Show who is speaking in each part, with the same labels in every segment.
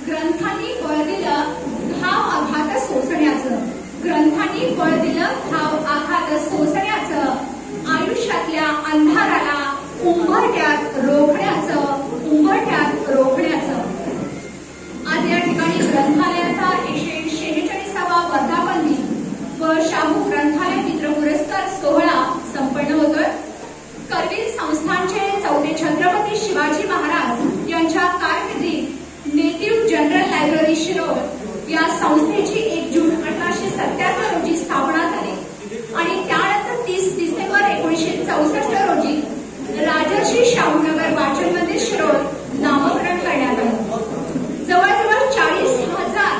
Speaker 1: ग्रंथांनी बळ दिलं घाव आघात सोसण्याचं, ग्रंथांनी बळ दिलं घाव आघात सोसण्याचं, आयुष्यातल्या अंधाराला उंबरठ्यात रोखण्याचं, उंबरठ्यात रोखण्याचं. आज या ठिकाणी ग्रंथालयाचा 146वा वर्धापन दिन व शाहू ग्रंथालय मित्र पुरस्कार सोहळा संपन्न होतोय. करवीर संस्थानचे चौथे छत्रपती शिवाजी महाराज यांच्या कारकिर्दीत नेटिव्ह जनरल लायब्ररी शिरोळ या संस्थेची 1 जून 1877 रोजी स्थापना झाली आणि त्यानंतर 30 डिसेंबर 1964 रोजी राजर्षी शाहूनगर वाचन मंदिर शिरोळ नामकरण करण्यात आलं. जवळजवळ 40,000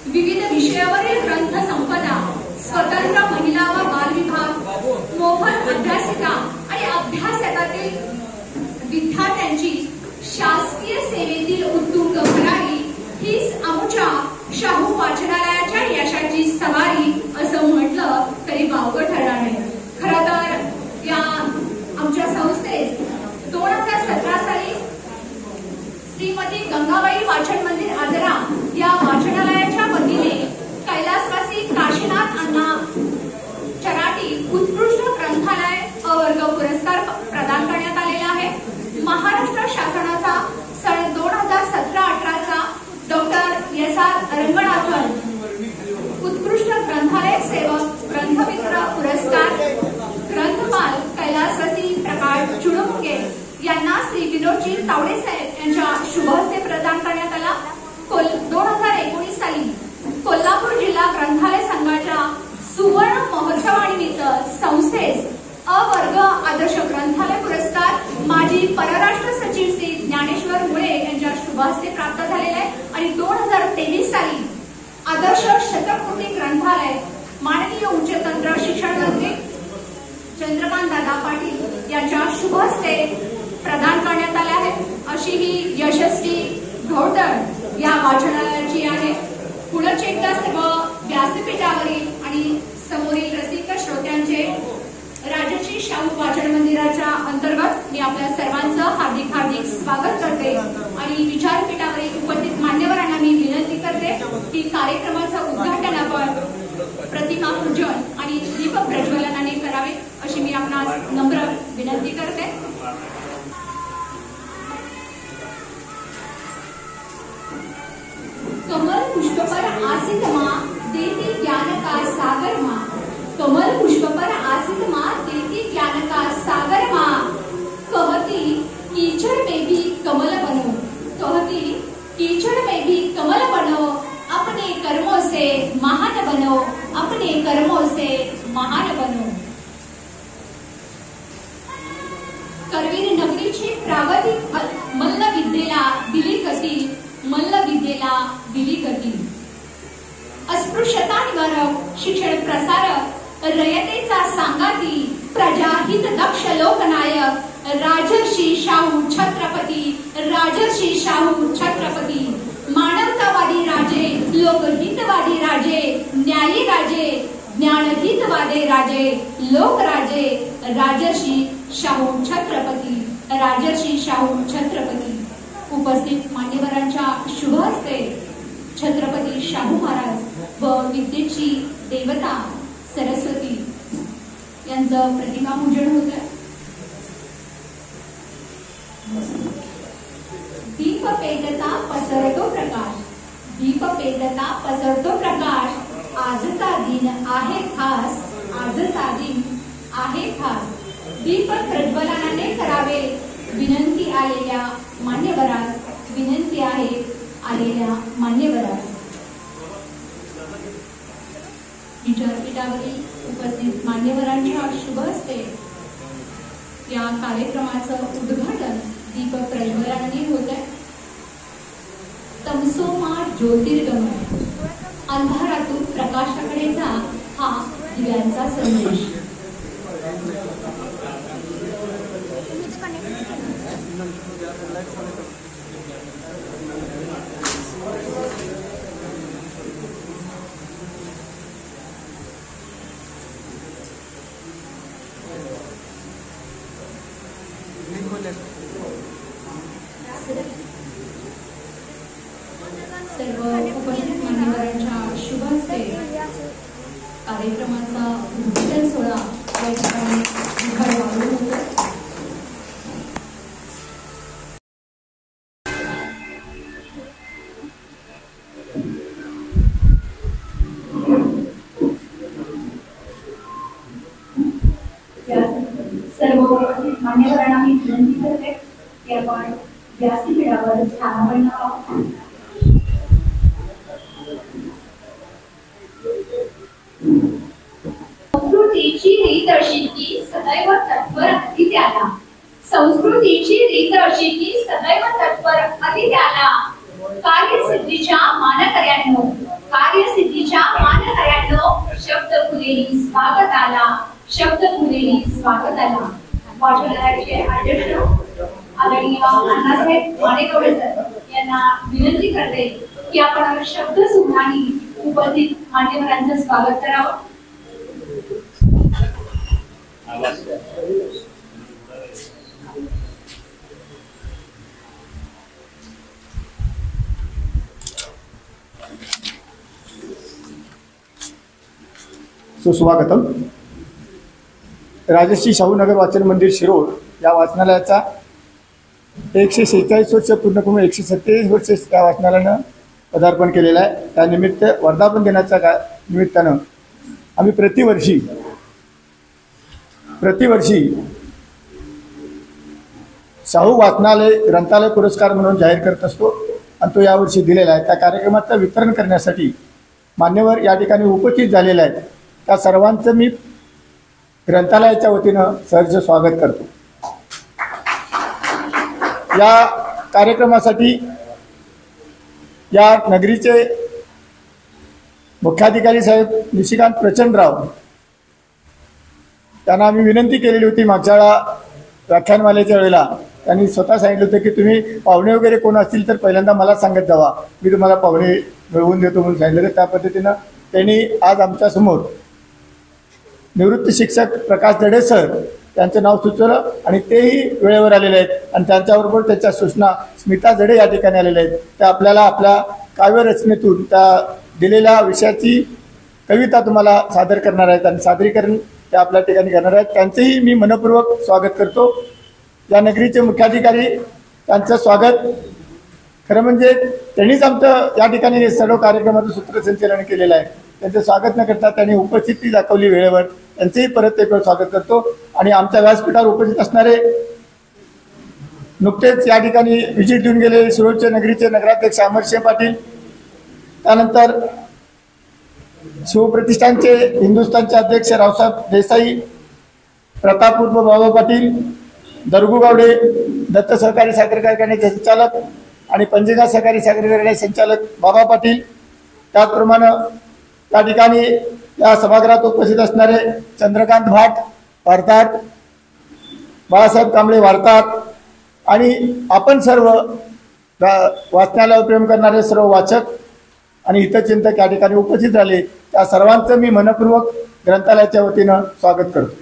Speaker 1: विविध विषयावरील ग्रंथ संपदा, स्वतंत्र महिला व बाल विभाग, मोफत अभ्यासिका आणि अभ्यासकातील विद्यार्थ्यांची शासकीय सेवेतील उत्तुंग भरारी हीच आमच्या शाहू वाचनालयाच्या यशाची सवारी असं म्हटलं तरी वावगं ठरणार नाही. खरं तर या आमच्या संस्थेत 2017 साली श्रीमती गंगाबाई वाचन मंदिर आजरा या वाचनालयाच्या वतीने कैलासवासी काशीनाथ अण्णा चराटी उत्कृष्ट ग्रंथालय अवर्ग पुरस्कार प्रदान करण्यात आलेला आहे. महाराष्ट्र शासनाचा सन 2017-18चा डॉक्टर एस.आर. रंगनाथन उत्कृष्ट ग्रंथालय सेवक ग्रंथमित्र पुरस्कार ग्रंथपाल कैलासवासी प्रकाश चुडमुके यांना श्री विनोदजी तावडे साहेब यांच्या शुभहस्ते प्रदान करण्यात आला. 2019 साली कोल्हापूर जिल्हा ग्रंथालय संघाच्या सुवर्ण महोत्सवानिमित्त संस्थेस अवर्ग आदर्श ग्रंथालय पुरस्कार माजी परराष्ट्र सचिव श्री ज्ञानेश्वर मुळे यांच्या शुभहस्ते प्राप्त झालेला आहे आणि 2023 साली आदर्श शतकोटी ग्रंथालय माननीय उच्चतंत्र शिक्षण मंत्री चंद्रकांत दादा पाटील यांच्या शुभहस्ते प्रदान करण्यात आले आहे. अशी ही यशस्वी घोडदळ या वाचनालयाची आहे. पुढचे एकदा सर्व व्यासपीठावरील आणि समोरील रसिक श्रोत्यांचे राजर्षी शाहू वाचन मंदिराच्या अंतर्गत मी आपल्या सर्वांचं हार्दिक हार्दिक स्वागत करते आणि विचारपीठावरील उपस्थित मान्यवरांना मी विनंती करते की कार्यक्रमाचं उद्घाटन आपण प्रतिमा पूजन आणि दीप प्रज्वलनाने करावे अशी मी आपणास नम्र विनंती करते. कमल पुष्प पर आसित माँ देती ज्ञान का सागर माँ, कमल पुष्प पर आसित माँ देती ज्ञान का सागर माँ, कहती कीचड़ में भी कमल बनो, कहती कीचड़ में भी कमल बनो, अपने कर्मों से महान बनो, अपने कर्मों से महान बनो. करवीर नगरीची प्रागतिक मल्ल विद्येला दिली गती, मल्ल विद्येला दिली गती. अस्पृश्यता निवारक, शिक्षण प्रसारक, रयतेचा सांगाती, प्रजाहित दक्ष लोकनायक, राजर्षी शाहू छत्रपती, राजर्षी शाहू छत्रपती, मानवतावादी राजे, लोकहितवादी राजे, न्यायी राजे, ज्ञानहितवादी राजे, लोकराजे, राजर्षी शाहू छत्रपती, राजर्षी शाहू छत्रपती. उपस्थित मान्यवरांच्या शुभ हस्ते छत्रपती शाहू महाराज व विद्येची देवता सरस्वती यांचं प्रतिमा पूजन होत आहे. दीप पेटता पसरतो प्रकाश, दीप पेटता पसरतो प्रकाश, आजचा दिन आहे खास, आजचा दिन आहे खास. दीप प्रज्वलनाने करावे विनंती आलेल्या मान्यवरास, विनंती आहे आलेल्या मान्यवरास. विचारपीठावरील उपस्थित मान्यवरांच्या शुभ हस्ते या कार्यक्रमाचं उद्घाटन दीप प्रज्वलनाने होत आहे. तमसोमा ज्योतिर्गमय, अंधारातून प्रकाशाकडे जा हा दिव्यांचा संदेश. सर्व उपस्थित मान्यवरांच्या शुभ हस्ते कार्यक्रमाचा उद्घाटन सोहळा या ठिकाणी उद्घाटन होतो. सर्व मान्यवरांना मी विनंती करते की आपण व्यासपीठावर स्थानापन्न व्हावं. संस्कृतीची रीत अशी की सदैव तत्पर अतिथ्याला, संस्कृतीची रीत अशी की सदैव तत्पर अतिथ्याला, कार्यसिद्धीच्या मानकऱ्यांनो, कार्यसिद्धीच्या मानकऱ्यांनो, शब्द फुलेली स्वागताला, शब्द फुलेली स्वागताला. वाचनालयाचे अध्यक्ष आदरणीय अण्णासाहेब मानेगवडे सर यांना विनंती करते की आपण शब्द सुमनाने उपस्थित मान्यवरांचं स्वागत करावं.
Speaker 2: सुस्वागतम. राजश्री शाहू नगर वाचन मंदिर शिरोळ या वाचनालयाचा 146 वर्ष पूर्ण करून 127 वर्ष या वाचनालयानं पदार्पण केलेलं आहे. त्यानिमित्त वर्धापन दिनाच्या निमित्तानं आम्ही प्रतिवर्षी शाहू वाचनालय ग्रंथालय पुरस्कार म्हणून जाहीर करत असतो आणि तो यावर्षी दिलेला आहे. त्या कार्यक्रमाचं वितरण करण्यासाठी मान्यवर या ठिकाणी उपस्थित झालेले आहेत. त्या सर्वांचं मी ग्रंथालयाच्या वतीनं सहर्ष स्वागत करतो. या कार्यक्रमासाठी या नगरीचे मुख्याधिकारी साहेब निशिकांत प्रचंडराव त्यांना आम्ही विनंती केलेली होती मागच्या व्याख्यानमालेच्या वेळेला. त्यांनी स्वतः सांगितलं होतं की तुम्ही पाहुणे वगैरे कोण असतील तर पहिल्यांदा मला सांगत जावा, मी तुम्हाला पाहुणे मिळवून देतो म्हणून सांगितलं. त्या पद्धतीनं त्यांनी आज आमच्यासमोर निवृत्त शिक्षक प्रकाश दडे सर त्यांचं नाव सुचवलं आणि तेही वेळेवर आलेले आहेत आणि त्यांच्याबरोबर त्याच्या सूचना स्मिता जडे या ठिकाणी आलेल्या आहेत. त्या आपल्याला आपल्या काव्यरचनेतून त्या दिलेल्या विषयाची कविता तुम्हाला सादर करणार आहेत आणि सादरीकरण त्या आपल्या ठिकाणी करणार आहेत. त्यांचंही मी मनपूर्वक स्वागत करतो. या नगरीचे मुख्याधिकारी त्यांचं स्वागत, खरं म्हणजे त्यांनीच आमचं या ठिकाणी सर्व कार्यक्रमाचं सूत्रसंचालन केलेलं आहे. त्यांचं स्वागत न करता त्यांनी उपस्थिती दाखवली वेळेवर, त्यांचंही परत एक वेळ स्वागत करतो. आणि आमच्या व्यासपीठावर उपस्थित असणारे नुकतेच या ठिकाणी व्हिजिट देऊन गेले शिरोळचे नगरीचे नगराध्यक्ष अमरसिंह पाटील, त्यानंतर शिवप्रतिष्ठानचे हिंदुस्थानचे अध्यक्ष रावसाहेब देसाई, प्रताप उर्फ बाबा पाटील, दरगू गावडे, दत्त सहकारी साखर कारखान्याचे संचालक आणि पंचगंगा सहकारी साखर कारखान्याचे संचालक बाबा पाटील, त्याचप्रमाणे त्या ठिकाणी या सभागृहात उपस्थित असणारे चंद्रकांत भाट वार्ताहर, बाळासाहेब कांबळे वार्ताहर आणि आपण सर्व वाचनालयावर प्रेम करणारे सर्व वाचक आणि हितचिंतक या ठिकाणी उपस्थित झाले. त्या सर्वांचं मी मनपूर्वक ग्रंथालयाच्या वतीनं स्वागत करतो.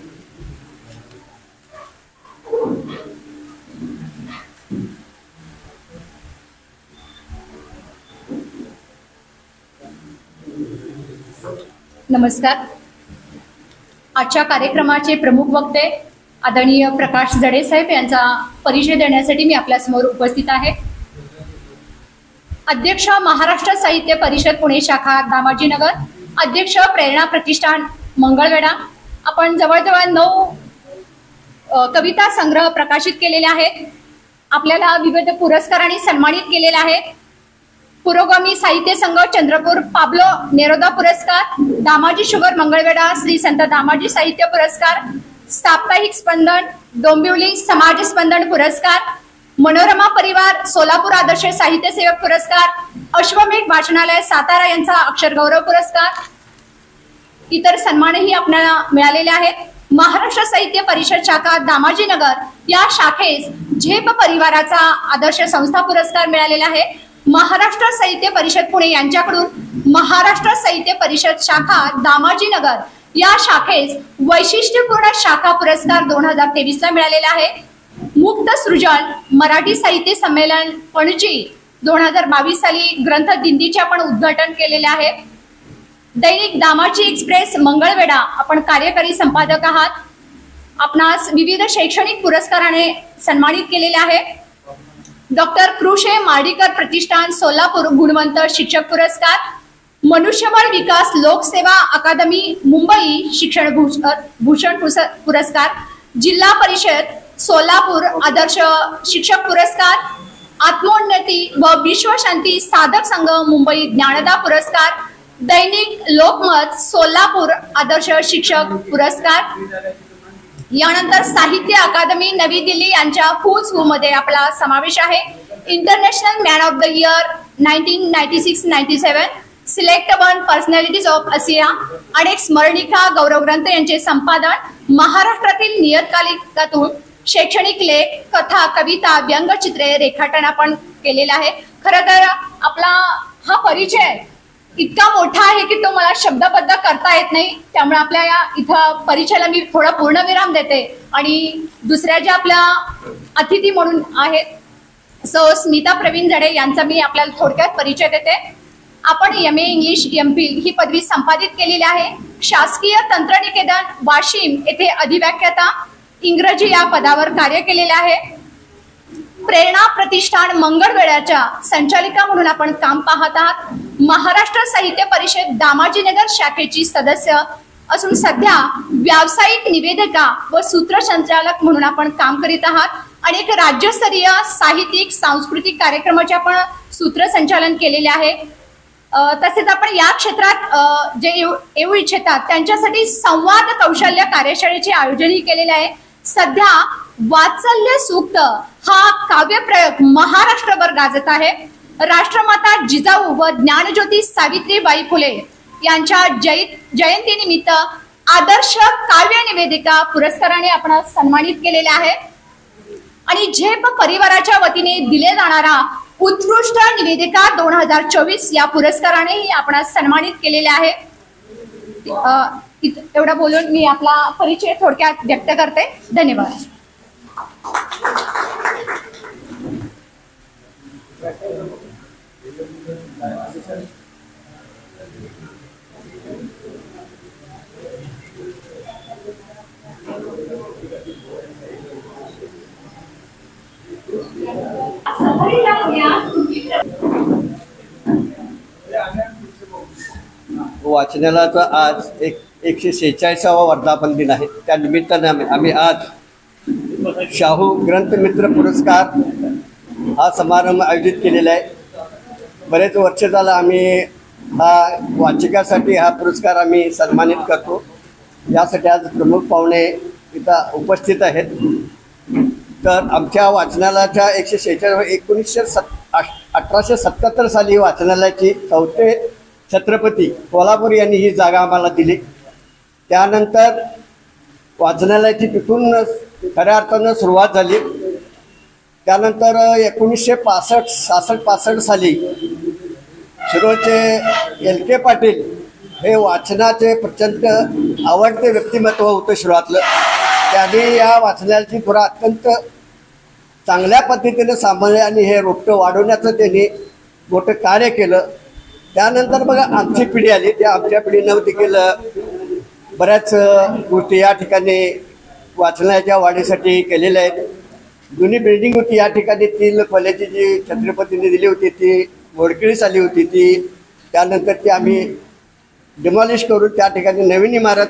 Speaker 1: नमस्कार. आजच्या कार्यक्रमाचे प्रमुख वक्ते आदरणीय प्रकाश दडे साहेब यांचा परिचय देण्यासाठी मी आपल्यासमोर उपस्थित आहे. अध्यक्ष महाराष्ट्र साहित्य परिषद पुणे शाखा दामाजीनगर, अध्यक्ष प्रेरणा प्रतिष्ठान मंगळवेढा. आपण जवळजवळ 9 कविता संग्रह प्रकाशित केलेले आहेत. आपल्याला विविध पुरस्कारांनी सन्मानित केलेले आहेत. पुरोगामी साहित्य संघ चंद्रपूर पाब्लो नेरोदा पुरस्कार, दामाजी शुगर मंगळवेढा श्री संत दामाजी साहित्य पुरस्कार, साप्ताहिक स्पंदन डोंबिवली समाज स्पंदन पुरस्कार, मनोरमा परिवार सोलापूर आदर्श साहित्य सेवक पुरस्कार, अश्वमेघ वाचनालय सातारा यांचा अक्षर गौरव पुरस्कार, इतर सन्मानही आपल्याला मिळालेले आहेत. महाराष्ट्र साहित्य परिषद शाखा दामाजीनगर या शाखेस झेप परिवाराचा आदर्श संस्था पुरस्कार मिळालेला आहे. महाराष्ट्र साहित्य परिषद पुणे यांच्याकडून महाराष्ट्र साहित्य परिषद शाखा दामाजीनगर या शाखेस वैशिष्ट्यपूर्ण शाखा पुरस्कार 2023 ला मिळालेला आहे. मुक्त सृजन मराठी साहित्य संमेलन पणजी 2022 साली ग्रंथ दिंडीचे आपण उद्घाटन केलेले आहे। दैनिक दामाची एक्सप्रेस मंगळवेढा आपण कार्यकारी संपादक आहात। आपणास विविध शैक्षणिक पुरस्काराने सन्मानित केलेले आहे। डॉक्टर कृषे मार्डीकर प्रतिष्ठान सोलापूर गुणवंत शिक्षक पुरस्कार, मनुष्यबळ विकास लोकसेवा अकादमी मुंबई शिक्षण भूषण पुरस्कार, जिल्हा परिषद सोलापूर आदर्श शिक्षक पुरस्कार, आत्मोन्नती व विश्वशांती साधक संघ मुंबई ज्ञानदा पुरस्कार, दैनिक लोकमत सोलापूर आदर्श शिक्षक पुरस्कार। यानंतर साहित्य अकादमी नवी दिल्ली यांच्या फूज हू मध्ये आपला समावेश आहे। International man of the year 1996-97, select 1 personalities of Asia आणि स्मरणिका गौरव ग्रंथ यांचे संपादन, महाराष्ट्रातील नियतकालिकातून शैक्षणिक लेख, कथा, कविता, व्यंगचित्रे रेखाटन आपण केलेला आहे। खरं तर आपला हा परिचय इतका मोठा आहे की तो मला शब्दबद्ध करता येत नाही, त्यामुळे आपल्या या इथं परिचयाला मी थोडा पूर्णविराम देते आणि दुसऱ्या ज्या आपल्या अतिथी म्हणून आहेत सो स्मिता प्रवीण जडे यांचा मी आपल्याला थोडक्यात परिचय देते। आपण MA इंग्लिश MPhil ही पदवी संपादित केलेली आहे। शासकीय तंत्रनिकेतन वाशिम येथे अधिव्याख्याता इंग्रजी या पदावर कार्य केलेले आहे। प्रेरणा प्रतिष्ठान मंगळवेढ्याच्या संचालिका म्हणून आपण काम पाहत आहात। महाराष्ट्र साहित्य परिषद दामाजीनगर शाखेची सदस्य असून सध्या व्यावसायिक निवेदिका व सूत्रसंचालक म्हणून आपण काम करीत आहात। आणि एक राज्यस्तरीय साहित्यिक सांस्कृतिक कार्यक्रमाचे आपण सूत्रसंचालन केलेले आहे। तसेच आपण या क्षेत्रात जे येऊ इच्छितात त्यांच्यासाठी संवाद कौशल्य कार्यशाळेचे आयोजनही केलेले आहे। सध्या वात्सल्य सूक्त हा काव्यप्रयोग महाराष्ट्रभर गाजत आहे। राष्ट्रमाता जिजाऊ व ज्ञानज्योती सावित्रीबाई फुले यांच्या जयंतीनिमित्त आदर्श काव्य निवेदिका पुरस्काराने आपण सन्मानित केलेले आहे। आणि झेप परिवाराच्या वतीने दिले जाणारा उत्कृष्ट निवेदिका 2024 या पुरस्कारानेही आपण सन्मानित केलेले आहे। एवढं बोलून मी आपला परिचय थोडक्यात व्यक्त करते। धन्यवाद।
Speaker 3: वाचनालयाचा आज 146वा वर्धापन दिन आहे। त्या निमित्ताने आम्ही आज शाहू ग्रंथमित्र पुरस्कार हा समारंभ आयोजित केलेला आहे। बरेच वर्ष झालं आम्ही हा वाचकासाठी हा पुरस्कार आम्ही सन्मानित करतो। यासाठी आज प्रमुख पाहुणे इथं उपस्थित आहेत। तर आमच्या वाचनालयाच्या 1877 साली वाचनालयाची चौथे छत्रपती कोल्हापूर यांनी ही जागा आम्हाला दिली। त्यानंतर वाचनालयाची तिथून खऱ्या अर्थानं सुरुवात झाली। त्यानंतर 1965 साली शिरोळचे LK पाटील हे वाचनाचे प्रचंड आवडते व्यक्तिमत्व होतं शिरोळातलं। त्यांनी या वाचनालयाची थोडा अत्यंत चांगल्या पद्धतीने सांभाळले आणि हे रोपटं वाढवण्याचं त्यांनी मोठं कार्य केलं। त्यानंतर बघा आमची पिढी आली, त्या आमच्या पिढीनं देखील बऱ्याच गोष्टी या ठिकाणी वाचनाच्या वाढीसाठी केलेल्या आहेत। जुनी बिल्डिंग होती या ठिकाणी, ती पहिल्याची जी छत्रपतींनी दिली होती ती मोडकळीस आली होती ती, त्यानंतर ती आम्ही डिमॉलिश करून त्या ठिकाणी नवीन इमारत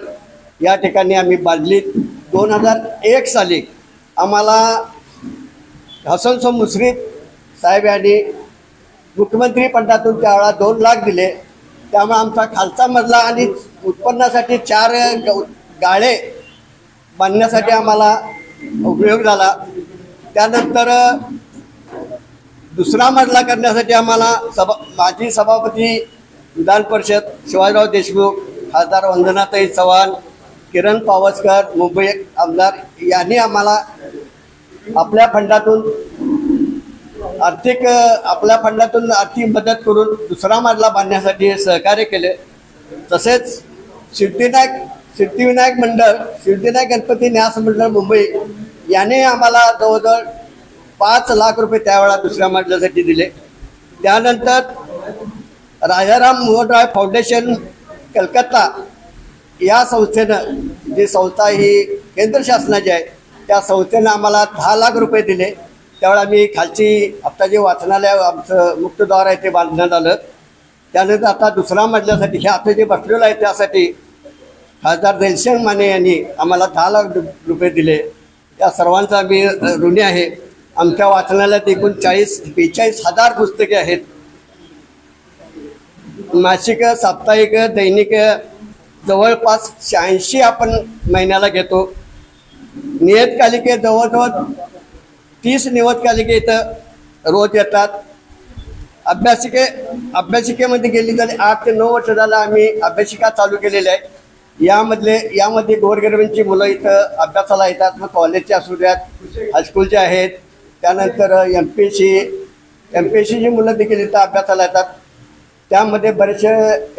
Speaker 3: या ठिकाणी आम्ही बांधली। 2001 साली आम्हाला हसन मुश्रीफ साहेब यांनी मुख्यमंत्री फंडातून त्यावेळेला 2 लाख दिले। त्यामुळे आमचा खालचा मजला आणि उत्पन्नासाठी 4 गाळे बांधण्यासाठी आम्हाला उपयोग झाला। त्यानंतर दुसरा मजला करण्यासाठी आम्हाला माजी सभापती विधान परिषद शिवाजीराव देशमुख, खासदार वंदनाताई चव्हाण, किरण पावसकर मुंबई आमदार यांनी आम्हाला आपल्या फंडातून आर्थिक मदत करून दुसरा मजला बांधण्यासाठी सहकार्य केले। तसेच सिद्धिविनायक मंडळ, सिद्धिविनायक गणपती न्यास मंडळ मुंबई याने आम्हाला जवळजवळ 5 लाख रुपये त्यावेळेला दुसऱ्या मजल्यासाठी दिले। त्यानंतर राजाराम मोहन रॉय फाउंडेशन कलकत्ता या संस्थेनं, जी संस्था ही केंद्र शासनाची आहे, त्या संस्थेनं आम्हाला 10 लाख रुपये दिले. त्यावेळेला आम्ही खालची आत्ता जे वाचनालय आमचं मुक्तद्वार आहे ते बांधण्यात आलं. त्यानंतर आता दुसरा मजल्यासाठी हे आता जे बसलेलं आहे त्यासाठी खासदार धनसिंग माने यांनी आम्हाला 10 लाख रुपये दिले. त्या सर्वांचा आम्ही ऋणी आहे. आमच्या वाचनालयात एकूण 42,000 पुस्तके आहेत. मासिक, साप्ताहिक, दैनिक जवळपास 86 आपण महिन्याला घेतो. नियतकालिके जवळजवळ 30 नियतकालिके इथं रोज येतात. अभ्यासिकेमध्ये गेली तर 8 ते 9 वर्ष झालं आम्ही अभ्यासिका चालू केलेल्या आहे. यामध्ये गोरगरिबांची मुलं इथं अभ्यासाला येतात. मग कॉलेजचे असू द्यात, हायस्कूलचे आहेत. त्यानंतर MPSCची मुलं देखील इथं अभ्यासाला येतात. त्यामध्ये बरेचसे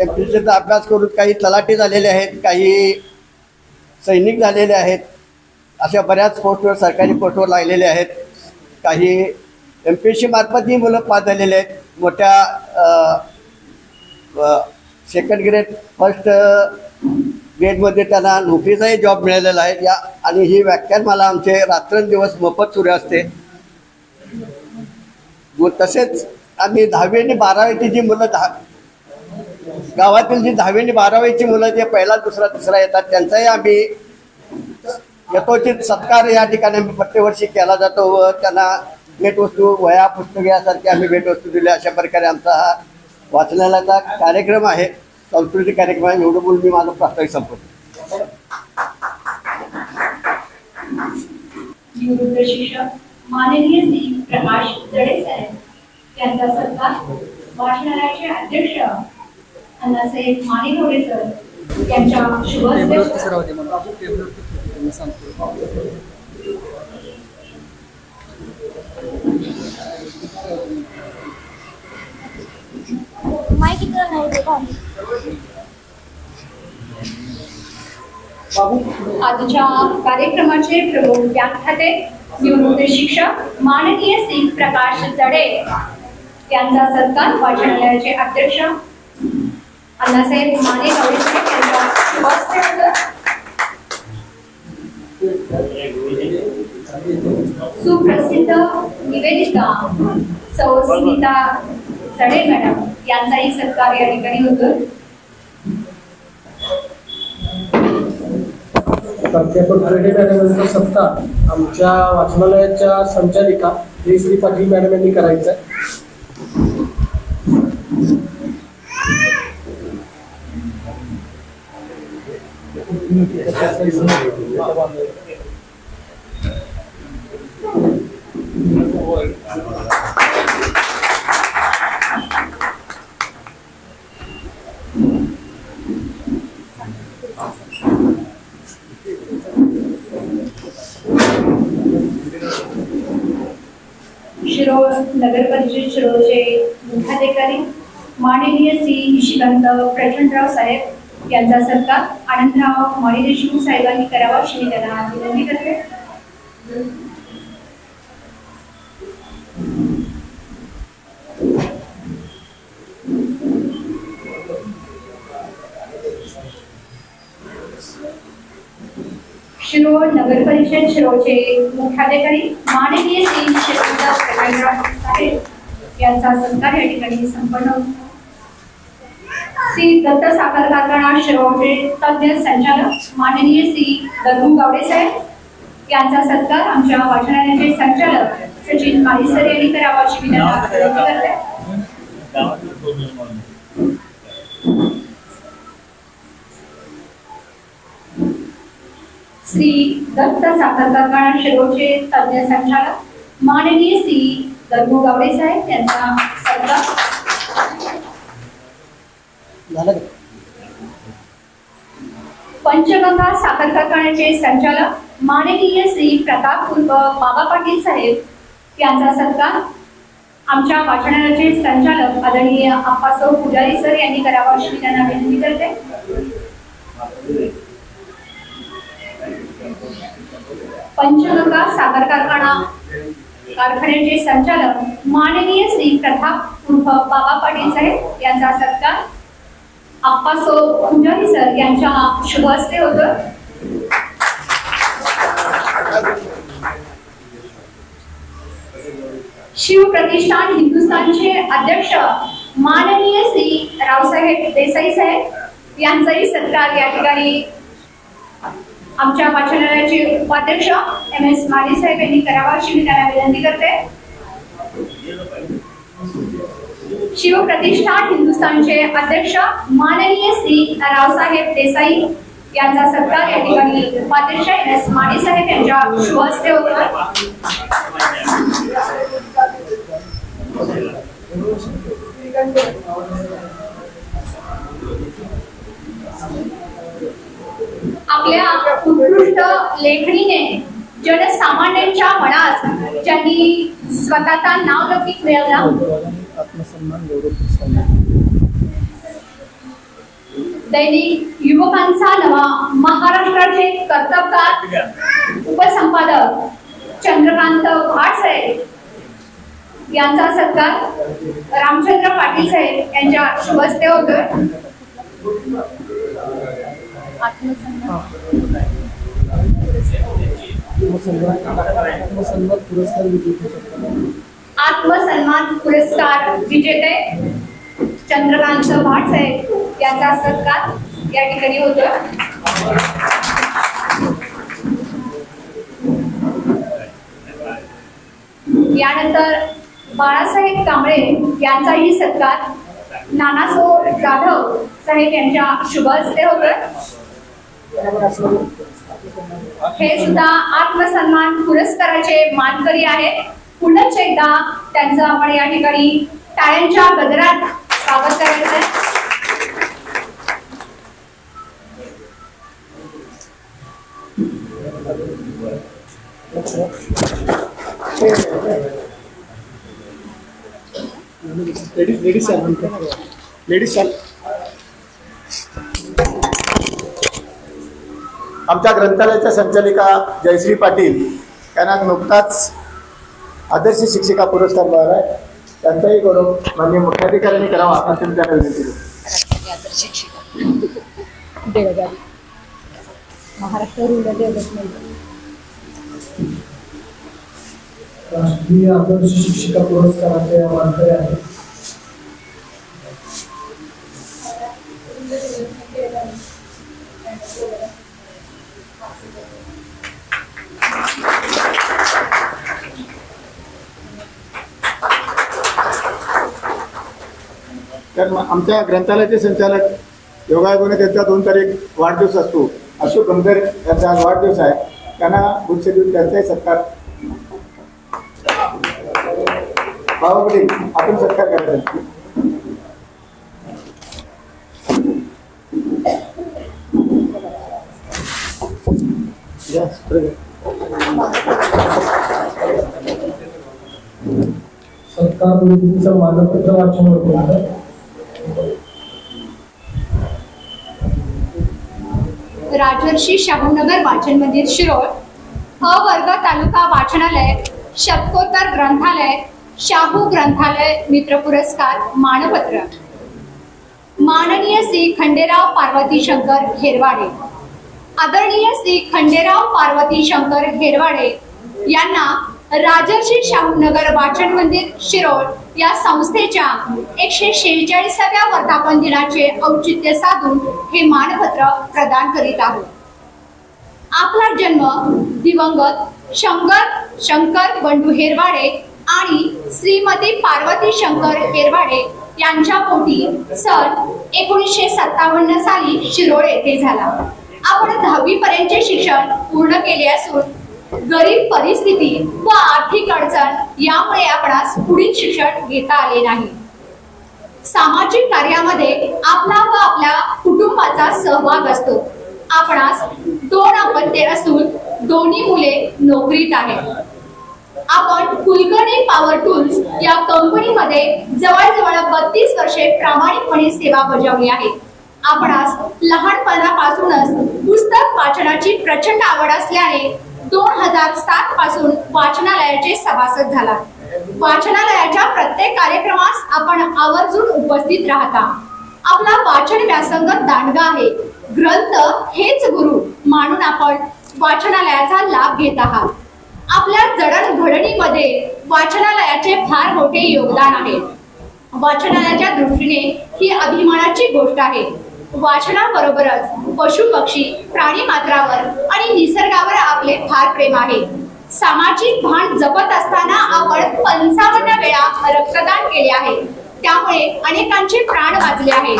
Speaker 3: MPSCचा अभ्यास करून काही तलाठी झालेले आहेत, काही सैनिक झालेले आहेत. अशा बऱ्याच पोस्टवर, सरकारी पोस्टवर लागलेले आहेत. काही MPSC मार्फत ही मुलं पास झालेले आहेत. मोठ्या सेकंड ग्रेड, फर्स्ट ग्रेडमध्ये त्यांना नोकरीचाही जॉब मिळालेला आहे. आणि ही व्याख्यानमाला आमचे रात्रंदिवस मोफत सुरू असते. तसेच आम्ही 10वी आणि 12वीची जी मुलं गावातील जी 10वी आणि 12वीची मुलं जे पहिला, दुसरा, तिसरा येतात त्यांचाही आम्ही यथोचित सत्कार या ठिकाणी आम्ही प्रत्येक केला जातो व त्यांना भेटवस्तू, वह्या, पुस्तके यासारखे आम्ही भेटवस्तू दिल्या. अशा प्रकारे आमचा हा वाचनालयाचा कार्यक्रम आहे, सांस्कृतिक कार्यक्रम आहे. एवढं बोलून मी माझं प्रास्ताविक संपवतो.
Speaker 1: निवृत्त शिक्षक माननीय श्री प्रकाश जडे साहेब यांचा सत्कार वाचनालयाचे अध्यक्ष अण्णासाहेब मानेगवडे सर यांच्या शुभ हस्ते आजच्या कार्यक्रमाचे प्रमुख व्याख्याते निवृत्त शिक्षक माननीय श्री प्रकाश जडे यांचा सत्कार वाचनालयाचे अध्यक्ष अण्णासाहेब मानेगवडे यांच्या शुभ हस्ते होतो. सुप्रसिद्ध निवेदिका सौ स्मिता जडे मॅडम यांचाही सत्कार या ठिकाणी होतो.
Speaker 4: प्राध्यापक जडे मॅडम यांचा सत्कार आमच्या वाचनालयाच्या संचालिका श्री पाटील मॅडम यांनी करायचा आहे.
Speaker 1: शिरोळ नगर परिषद शिरोळचे मुख्याधिकारी माननीय श्री निशिकांत प्रचंडराव साहेब यांचा सत्कार आनंदराव माळी देशमुख साहेबांनी करावा अशी मी त्यांना विनंती करते. शिरोळ नगर परिषद शिरोळचे मुख्याधिकारी माननीय श्री निशिकांत प्रचंडराव साहेब यांचा सत्कार या ठिकाणी संपन्न होतो. श्री दत्त साखर कारखाना शिरोळचे तज्ञ संचालक माननीय श्री दत्तू गावडे साहेब यांचा सत्कार आमच्या वाचनालयाचे संचालक सचिन माळीसर यांनी करावा अशी मी त्यांना विनंती करते. श्री दत्त साखर कारखाना शिरोळचे तज्ञ संचालक माननीय श्री दत्तू गावडे साहेब यांचा सत्कार. पंचगंगा साखर कारखान्याचे संचालक माननीय श्री प्रताप उर्फ बाबा पाटील साहेब यांचा सत्कार आमच्या वाचनालयाचे संचालक आदरणीय आप्पासाहेब पुजारी सर यांनी करावा अशी मी त्यांना विनंती करते. पंचगंगा साखर कारखाना कारखान्याचे संचालक माननीय श्री प्रताप उर्फ बाबा पाटील साहेब यांचा सत्कार आप्पासो पुजारी सर यांच्या शुभ हस्ते होतं. शिवप्रतिष्ठान हिंदुस्थानचे अध्यक्ष माननीय श्री रावसाहेब देसाई साहेब यांचाही सत्कार या ठिकाणी आमच्या वाचनालयाचे उपाध्यक्ष MS माली साहेब यांनी करावा अशी मी त्यांना विनंती करते. शिवप्रतिष्ठान हिंदुस्थानचे अध्यक्ष माननीय श्री रावसाहेब देसाई यांचा सत्कार या ठिकाणी उपाध्यक्ष MS माली साहेब यांच्या शुभ हस्ते होतो. आपल्या उत्कृष्ट लेखणीने जनसामान्यांच्या मनात ज्यांनी स्वतःचा नावलौकिक मिळवला,
Speaker 2: आत्मसन्मान गौरव
Speaker 1: दैनिक युवकांचा नवा महाराष्ट्राचे कर्तबगार उपसंपादक चंद्रकांत भाटसाहेब यांचा सत्कार रामचंद्र पाटील साहेब यांच्या शुभ हस्ते होतोय. आत्मसन्मान पुरस्कार विजेते चंद्रकांत भाटसाहेब यांचा सत्कार या ठिकाणी होतोय. यानंतर बाळासाहेब कांबळे यांचाही सत्कार नानासो जाधव साहेब यांच्या शुभ हस्ते होतोय. हे सुद्धा आत्मसन्मान पुरस्काराचे मानकरी आहेत. पुनश्च एकदा त्यांचं आपण या ठिकाणी टाळ्यांच्या गजरात स्वागत करायचं आहे.
Speaker 2: लेडीज आमच्या ग्रंथालयाच्या संचालिका जयश्री पाटील यांना नुकताच आदर्श शिक्षिका पुरस्कार मिळाला आहे. त्यांचाही गौरव माननीय मुख्याधिकाऱ्यांनी करावा अशी मी त्यांना विनंती करतो.
Speaker 5: आदर्श शिक्षिका देवदारी महाराष्ट्र रूरल डेव्हलपमेंट
Speaker 4: राष्ट्रीय आदर्श शिक्षिका पुरस्काराचे मानकरी आहेत.
Speaker 2: तर आमच्या ग्रंथालयाचे संचालक योगायोगाने त्यांचा 2 तारीख वाढदिवस असतो. अशोक गंभीर यांचा आज वाढदिवस आहे. त्यांना गुच्छ देऊन त्यांचाही सत्कार बाबाकडे आपण सत्कार करायचा.
Speaker 4: सत्कार विधीचं मानपत्र वाचन होतं.
Speaker 1: राजर्षी शाहूनगर वाचन मंदिर शिरोळ अ वर्ग तालुका वाचनालय शतकोत्तर ग्रंथालय शाहू ग्रंथालय मित्र पुरस्कार मानपत्र माननीय श्री खंडेराव पार्वती शंकर घेरवाडे. आदरणीय श्री खंडेराव पार्वती शंकर घेरवाडे यांना राजर्षी शाहूनगर वाचन मंदिर शिरोळ या संस्थेच्या 146व्या वर्धापन दिनाचे औचित्य साधून हे मानपत्र प्रदान करीत आहोत. आपला जन्म दिवंगत शंकर बंडू हेरवाडे आणि श्रीमती पार्वती शंकर हेरवाडे यांच्या पोटी सन 1957 साली शिरोळ येथे झाला. आपण 10वी पर्यंतचे शिक्षण पूर्ण केले असून गरीब परिस्थिती व आर्थिक अडचण यामुळे आपणास पुढील शिक्षण घेता आले नाही. सामाजिक कार्यामध्ये आपला व आपल्या कुटुंबाचा सहभाग असतो. आपणास 2 अपत्ये असून दोन्ही मुले नोकरीत आहेत. आपण कुलकर्णी पॉवर टूल्स या कंपनीमध्ये जवळजवळ 32 वर्षे प्रामाणिकपणे सेवा बजावली आहे. आपणास लहानपणापासूनच पुस्तक वाचनाची प्रचंड आवड असल्याने 2007 पासून वाचनालयाचे सभासद झाला. वाचनालयाच्या प्रत्येक कार्यक्रमास आपण आवर्जून उपस्थित राहता. आपला वाचन व्यासंग दांडगा आहे. ग्रंथ हेच गुरु मानून आपण वाचनालयाचा लाभ घेत आहात. आपल्या जडणघडणीमध्ये वाचनालयाचे फार मोठे योगदान आहे. वाचनालयाच्या दृष्टीने ही अभिमानाची गोष्ट आहे. वाचनाबरोबरच पशु पक्षी प्राणी मात्रावर आणि निसर्गावर आपले फार प्रेम आहे. सामाजिक भान जपत असताना आपण 55 वेळा रक्तदान केले आहे. त्यामुळे अनेकांचे प्राण वाचले आहेत.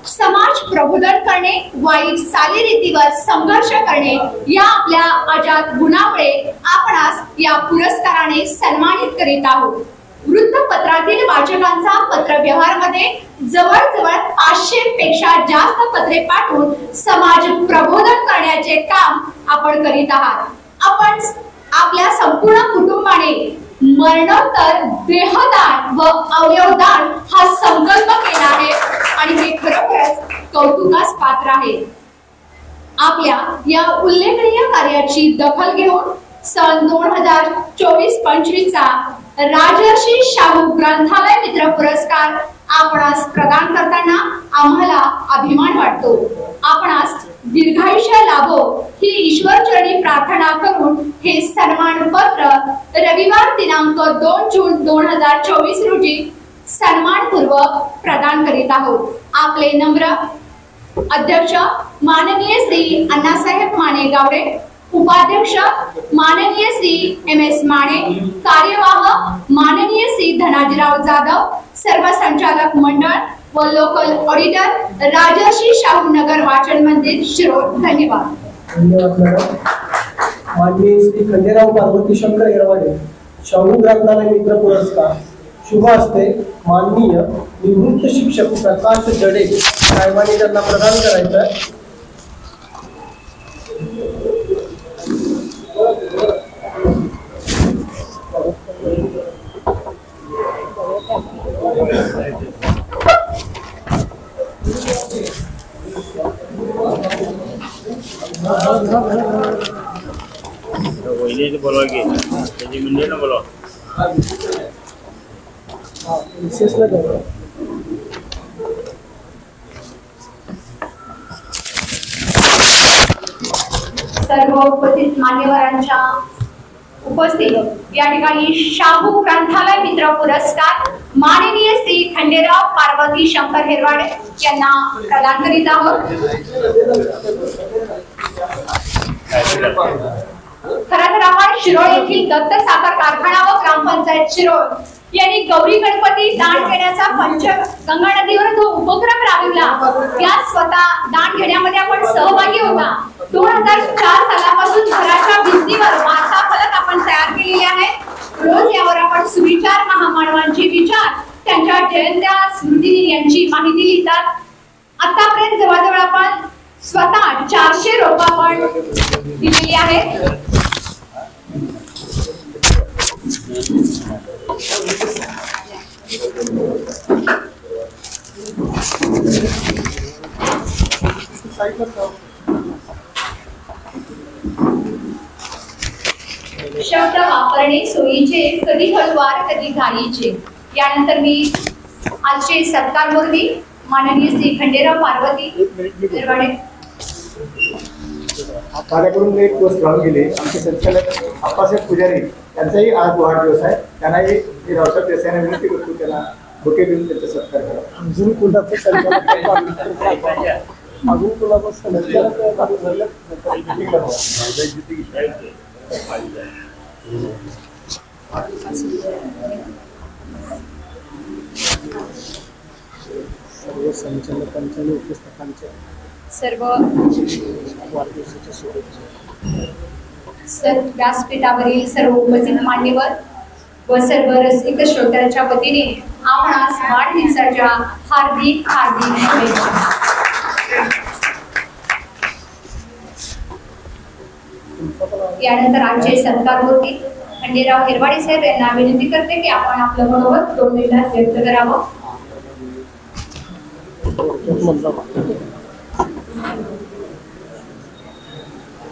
Speaker 1: समाज प्रबोधन करणे, वाईट चालीरीतीवर संघर्ष करणे या आपल्या अजात गुणामुळे आपणास या पुरस्काराने सन्मानित करीत आहोत. वृत्तपत्रातील वाचकांचा पत्रव्यवहारमध्ये जवळजवळ 500 पेक्षा जास्त पत्रे पाठवून समाज प्रबोधन करण्याचे काम आपण करीत आहात. आपण आपल्या संपूर्ण कुटुंबाने मरणोत्तर देहदान व अवयवदान हा संकल्प केला आहे आणि हे खरोखरच कौतुकास पात्र आहे. आपल्या या उल्लेखनीय कार्याची दखल घेऊन सन 2024-25 चा राजर्षी शाहू ग्रंथालय मित्र पुरस्कार आपणास प्रदान करताना आम्हाला अभिमान वाटतो. आपणास दीर्घायुष्य लाभो ही ईश्वरचरणी प्रार्थना करून हे सन्मान पत्र रविवार दिनांक 2 जून 2024 रोजी सन्मानपूर्वक प्रदान करीत आहोत. आपले नम्र अध्यक्ष माननीय श्री अण्णासाहेब माने गावडे, उपाध्यक्ष माननीय श्री MS माने, कार्यवाह माननीय श्री धनाजीराव जाधव, सर्व संचालक मंडळ व लोकल ऑडिटर राजर्षी शाहू नगर वाचन मंदिर शिरोळ. धन्यवाद.
Speaker 4: धन्यवाद मॅडम. माननीय श्री खंडेराव पार्वती शंकर येरवाडे शाहू ग्रंथालय मित्र पुरस्कार शुभ हस्ते माननीय निवृत्त शिक्षक प्रकाश जडे साहेबांनी त्यांना प्रदान करायचं आहे.
Speaker 6: वहिनी बोलवा की त्याची म्हणजे ना बोलवा.
Speaker 1: सर्व उपस्थित मान्यवरांच्या उपस्थित या ठिकाणी शाहू ग्रंथालय मित्र पुरस्कार माननीय श्री खंडेराव पार्वती शंकर हेरवाडे यांना प्रदान करीत आहोत. खरं तर आपण शिरोळ येथील दत्त साखर कारखाना व ग्रामपंचायत शिरोळ यांनी गौरी गणपती दान घेण्याचा पंचगंगा नदीवर जो उपक्रम राबविला त्या स्वतः दान घेण्यामध्ये आपण सहभागी होता. 2004 सालापासून घराच्या भिंतीवर वाचा फलक आपण तयार केलेले आहेत. रोज यावर आपण सुविचार महामानवांचे विचार, त्यांच्या जयंत्या स्मृती यांची माहिती लिहितात. आतापर्यंत जवळजवळ आपण स्वतः 400 रोप आपण दिलेली आहेत. शब्द वापरणे सोयीचे, कधी हळूवार कधी घाईचे. यानंतर मी आजचे सत्कार मूर्ती माननीय श्री खंडेराव पार्वती निर्वाडे
Speaker 2: माझ्याकडून एक पोस्ट राहून गेले. आमचे संचालक आप्पासाहेब पुजारी यांचाही आज वाढदिवस आहे. त्यांनाही मी रावसाहेब देसाईंना विनंती करतो त्याला बुके देऊन त्यांचा सत्कार करा.
Speaker 4: अजून कोणाचं संचालक अजून कोणाचं संचालक सर्व संचालकांच्या आणि उपस्थाकांच्या
Speaker 1: सर्व
Speaker 4: वाढदिवसाच्या शुभेच्छा.
Speaker 1: व्यासपीठावरील सर्व उपस्थित मान्यवर व सर्व रसिक श्रोत्यांच्या वतीने आपणास वाढदिवसाच्या हार्दिक हार्दिक शुभेच्छा. यानंतर आमचे सत्कार मूर्ती खंडेराव हेरवाडे साहेब यांना विनंती करते की आपण आपलं मनोगत 2 मिनिटात व्यक्त करावं.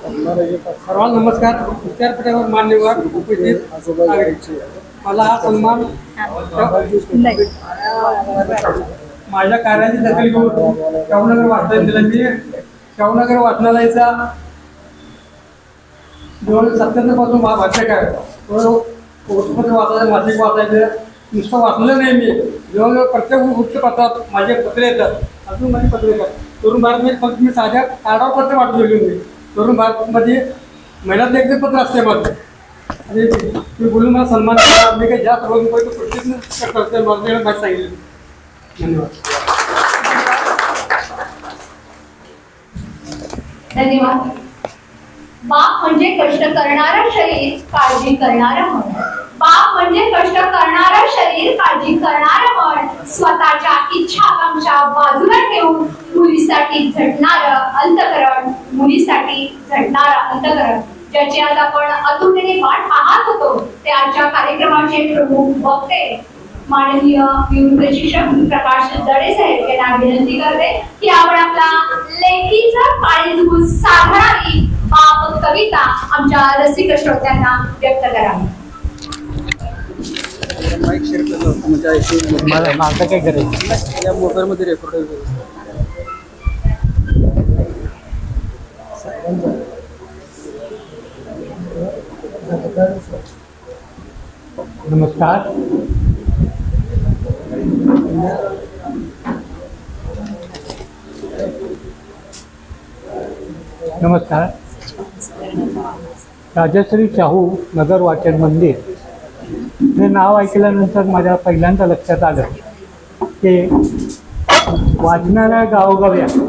Speaker 7: सर्वांना नमस्कार. विद्यापीठावर मान्यवर उपस्थित नागरिक, मला हा सन्मान माझ्या कार्याची दखल घेऊन शाहूनगर वाचनालय दिलं. मी शाहूनगर वाचनालयाचा 2077 पासून वाचक आहे. वृत्तपत्र वाचायचं, मासिक वाचायचं, नुसतं वाचलं नाही मी. जवळजवळ प्रत्येक वृत्तपत्रात माझे पत्र येतात. अजून माझी पत्र येतात. तरुण भारतमध्ये फक्त मी साध्या कार्डावर पत्र पाठवून दिली होती. तरुण भारतमध्ये महिन्यात एक पत्र असते मग. आणि मी बोलून मला सन्मान केला. मी काही जास्त रोज प्रत्येक करते मला माहिती सांगितलं. धन्यवाद.
Speaker 1: धन्यवाद. बाप म्हणजे कष्ट करणारं शरीर, काळजी करणारं मन. बाप म्हणजे कष्ट करणारं शरीर, काळजी करणारं मन. स्वतःच्या इच्छा आकांक्षा बाजूला ठेवून मुलीसाठी झटणारं अंतःकरण, मुलीसाठी झटणारं अंतःकरण, ज्याची आज आपण अतुलतेने वाट पाहत होतो. ते आजच्या कार्यक्रमाचे प्रमुख वक्ते माननीय विवृत्त शिक्षक प्रकाश दडे साहेब यांना विनंती करते की आपण आपला लेखीचा काळीजूस साधणारी बाप कविता आमच्या रसिक श्रोत्यांना व्यक्त करावी.
Speaker 7: माझं काय करायचं या मोबाईलमध्ये रेकॉर्ड नमस्कार. नमस्कार. राजश्री शाहू नगर वाचन मंदिर हे नाव ऐकल्यानंतर माझ्या पहिल्यांदा लक्षात आलं की वाचनालय गावोगावी आहे.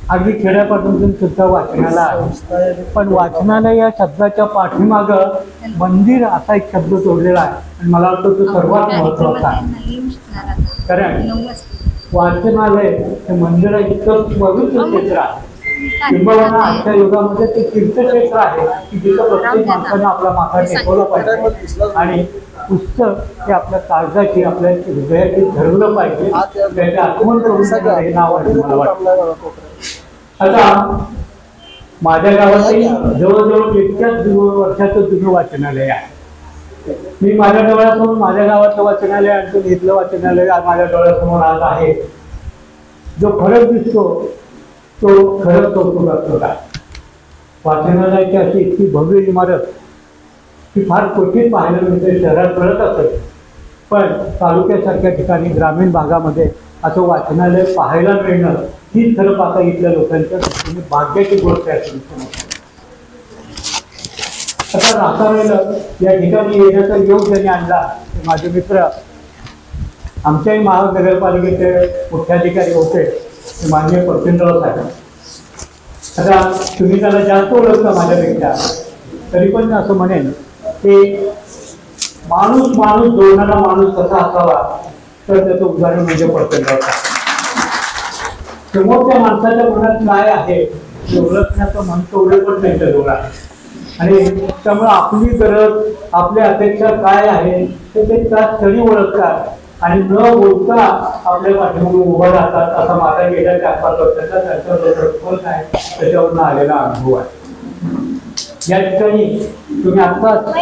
Speaker 7: अगदी खेड्यापासून सुद्धा वाचनालय आहे. पण वाचनालय या शब्दाच्या पाठीमागं मंदिर असा एक शब्द जोडलेला आहे आणि मला वाटतं तो सर्वात महत्त्वाचा आहे. कारण वाचनालय हे मंदिर इतकं पवित्र क्षेत्र आहे. किंबहुना आजच्या युगामध्ये ते तीर्थक्षेत्र आहे की जिथं प्रत्येक माणसाने आपला माथा टेकवला पाहिजे आणि पुस्तक हे आपल्या काळजाची, आपल्या हृदयाची धरलं पाहिजे. त्याची आठवण करून हे नाव आहे मला वाटतं. आता माझ्या गावातही जवळजवळ इतक्याच वर्षाचं जुनं वाचनालय आहे. मी माझ्या डोळ्यासमोर माझ्या गावातलं वाचनालय आणि इथलं वाचनालय माझ्या डोळ्यासमोर आज आहे. जो फरक दिसतो तो खरंच कौतुक असतो का. वाचनालयाची अशी इतकी भव्य इमारत ही फार क्वचित पाहायला मिळते, शहरात मिळत असेल. पण तालुक्यासारख्या ठिकाणी ग्रामीण भागामध्ये असं वाचनालय पाहायला मिळणं हीच खरं पाहता इथल्या लोकांच्या दृष्टीने भाग्याची गोष्ट आहे. आता रासावेला या ठिकाणी येण्याचा योग ज्यांनी आणला ते माझे मित्र आमच्याही महानगरपालिकेचे मुख्याधिकारी होते ते माननीय प्रचंडराव साहेब. आता तुम्ही त्याला जास्त ओळखता माझ्यापेक्षा, तरी पण असं म्हणेन की माणूस माणूस जोडणारा माणूस कसा असावा तर त्याचं उदाहरण म्हणजे प्रचंडराव साहेब. समोरच्या माणसाच्या मनात काय आहे ते ओळखण्याचं मन तेवढं पण त्यांच्याजवळ आहे. आणि त्यामुळे आपली गरज, आपल्या अपेक्षा काय आहे ते त्या क्षणी ओळखतात आणि न बोलता आपल्या पाठीमागे उभं राहतात. असा माझा गेल्या 4-5 वर्षाचा त्यांचा आहे त्याच्यावरनं आलेला अनुभव आहे. या ठिकाणी तुम्ही आत्ताच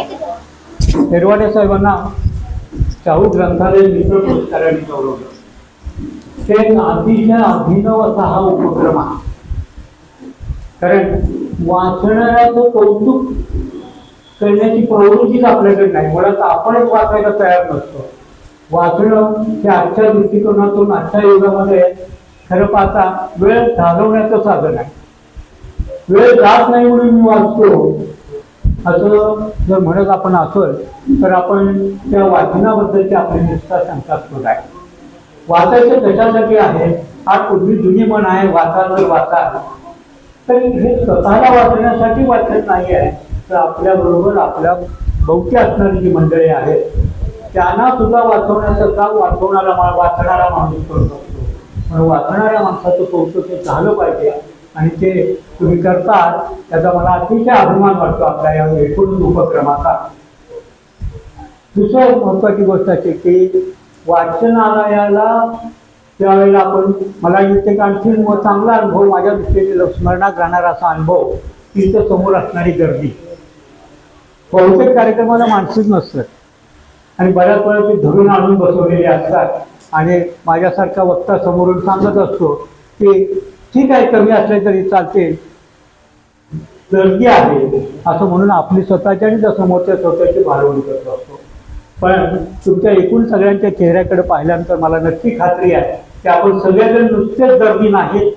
Speaker 7: हेरवाडे साहेबांना शाहू ग्रंथालय मित्र पुरस्काराने गौरवलं. ते अतिशय अभिनव असा हा उपक्रम आहे. कारण वाचणाऱ्याचं कौतुक करण्याची प्रवृत्तीच आपल्याकडे नाही. मुळात आपणच वाचायला तयार नसतो. वाचणं हे आजच्या दृष्टिकोनातून आजच्या युगामध्ये खरं पाहता वेळ घालवण्याचं साधन आहे. वेळ जात नाही म्हणून मी वाचतो असं जर म्हणत आपण असेल तर आपण त्या वाचनाबद्दलची आपली निष्ठा शंकास्पद आहे. वाचायचं कशासाठी आहे हा पूर्वी जुनी म्हण आहे, वाचाल वाचा. तर हे स्वतःला वाचण्यासाठी वाचत नाही आहे, तर आपल्याबरोबर आपल्या भोवती असणारी जी मंडळी आहेत त्यांना सुद्धा वाचवण्याचं काम वाचणारा माणूस करत असतो. म्हणून वाचणाऱ्या माणसाचं कौतुक हे झालं पाहिजे आणि ते तुम्ही करतात त्याचा मला अतिशय अभिमान वाटतो आपल्या या एकूण उपक्रमाचा. दुसरी महत्वाची गोष्ट अशी की वाचनालयाला त्यावेळेला मला इथे आणखी चांगला अनुभव, माझ्या दृष्टीने स्मरणात राहणारा असा अनुभव, तिथं समोर असणारी गर्दी. बहुतेक कार्यक्रमाला माणसंच नसतात आणि बऱ्याच वेळा ते धरून आणून बसवलेले असतात आणि माझ्यासारखा वक्ता समोरून सांगत असतो की ठीक आहे, कमी असले तरी चालते, गर्दी आहे असं म्हणून आपली स्वतःची आणि समोरच्या स्वतःची भाळवणी करत असतो. पण तुमच्या एकूण सगळ्यांच्या चेहऱ्याकडे पाहिल्यानंतर मला नक्की खात्री आहे की आपण सगळेजण नुसतेच गर्दी नाहीत,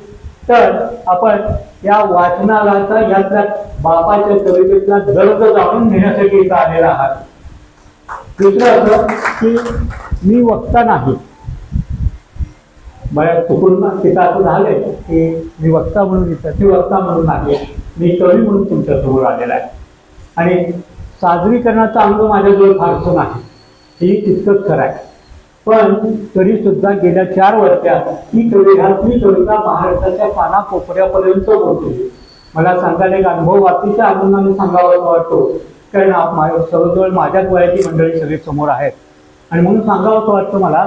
Speaker 7: तर आपण या वाचनालयाचा यातल्या बापाच्या कवितेतला दर्द जाणून घेण्यासाठी इथं आलेला आहात. दुसरं असं की मी वक्ता नाही, बऱ्याच चुकून तिथं असं झालंय की मी वक्ता म्हणून इथं, मी वक्ता म्हणून आहे, मी कवी म्हणून तुमच्या समोर आलेला आहे. आणि सादरीकरणाचं अंग माझ्याजवळ फारसं नाही, ही तितकंच खरं आहे. पण तरी सुद्धा गेल्या 4 वर्षात ही कविता महाराष्ट्राच्या कानाकोपऱ्यापर्यंत पोहोचली. मला सांगायला एक अनुभव अतिशय आनंदाने सांगावा वाटतो, कारण जवळजवळ माझ्याच वयाची मंडळी सगळी समोर आहेत आणि म्हणून सांगावं वाटतं मला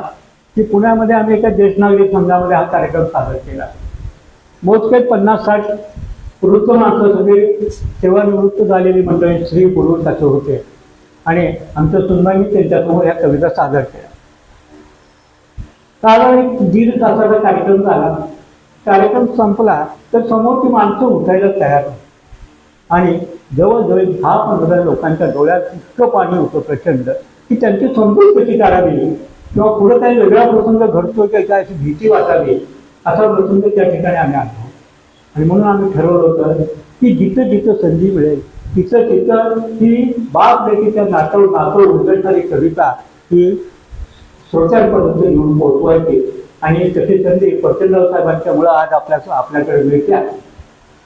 Speaker 7: की पुण्यामध्ये आम्ही एका ज्येष्ठ नागरिक संघामध्ये हा कार्यक्रम सादर केला. मोजकेच 50-60 वृत्त माणसं सगळी सेवानिवृत्त झालेली मंडळी, स्त्री पुरुष असे होते आणि आमच्या सुनबाईंनी त्यांच्यासमोर ह्या कविता सादर केल्या. साधारण 1.5 तासाचा कार्यक्रम झाला. कार्यक्रम संपला तर समोर ती माणसं उठायला तयार होती आणि जवळजवळ 10-15 लोकांच्या डोळ्यात इतकं पाणी होतं प्रचंड की त्यांची समजूत कशी काढावी किंवा पुढे काही वेगळा प्रसंग घडतो की काय अशी भीती वाटावी, असा प्रसंग त्या ठिकाणी आम्ही आणतो. आणि म्हणून आम्ही ठरवलं होतं की जिथं जिथं संधी मिळेल तिथं तिथं ही बाप लेकीच्या नातं उलगडणारी कविता ही श्रोत्यांपर्यंत येऊन पोहोचवायची. आणि तशी संधी प्रचंडराव साहेबांच्या मुळे आज आपल्याकडे मिळत्या.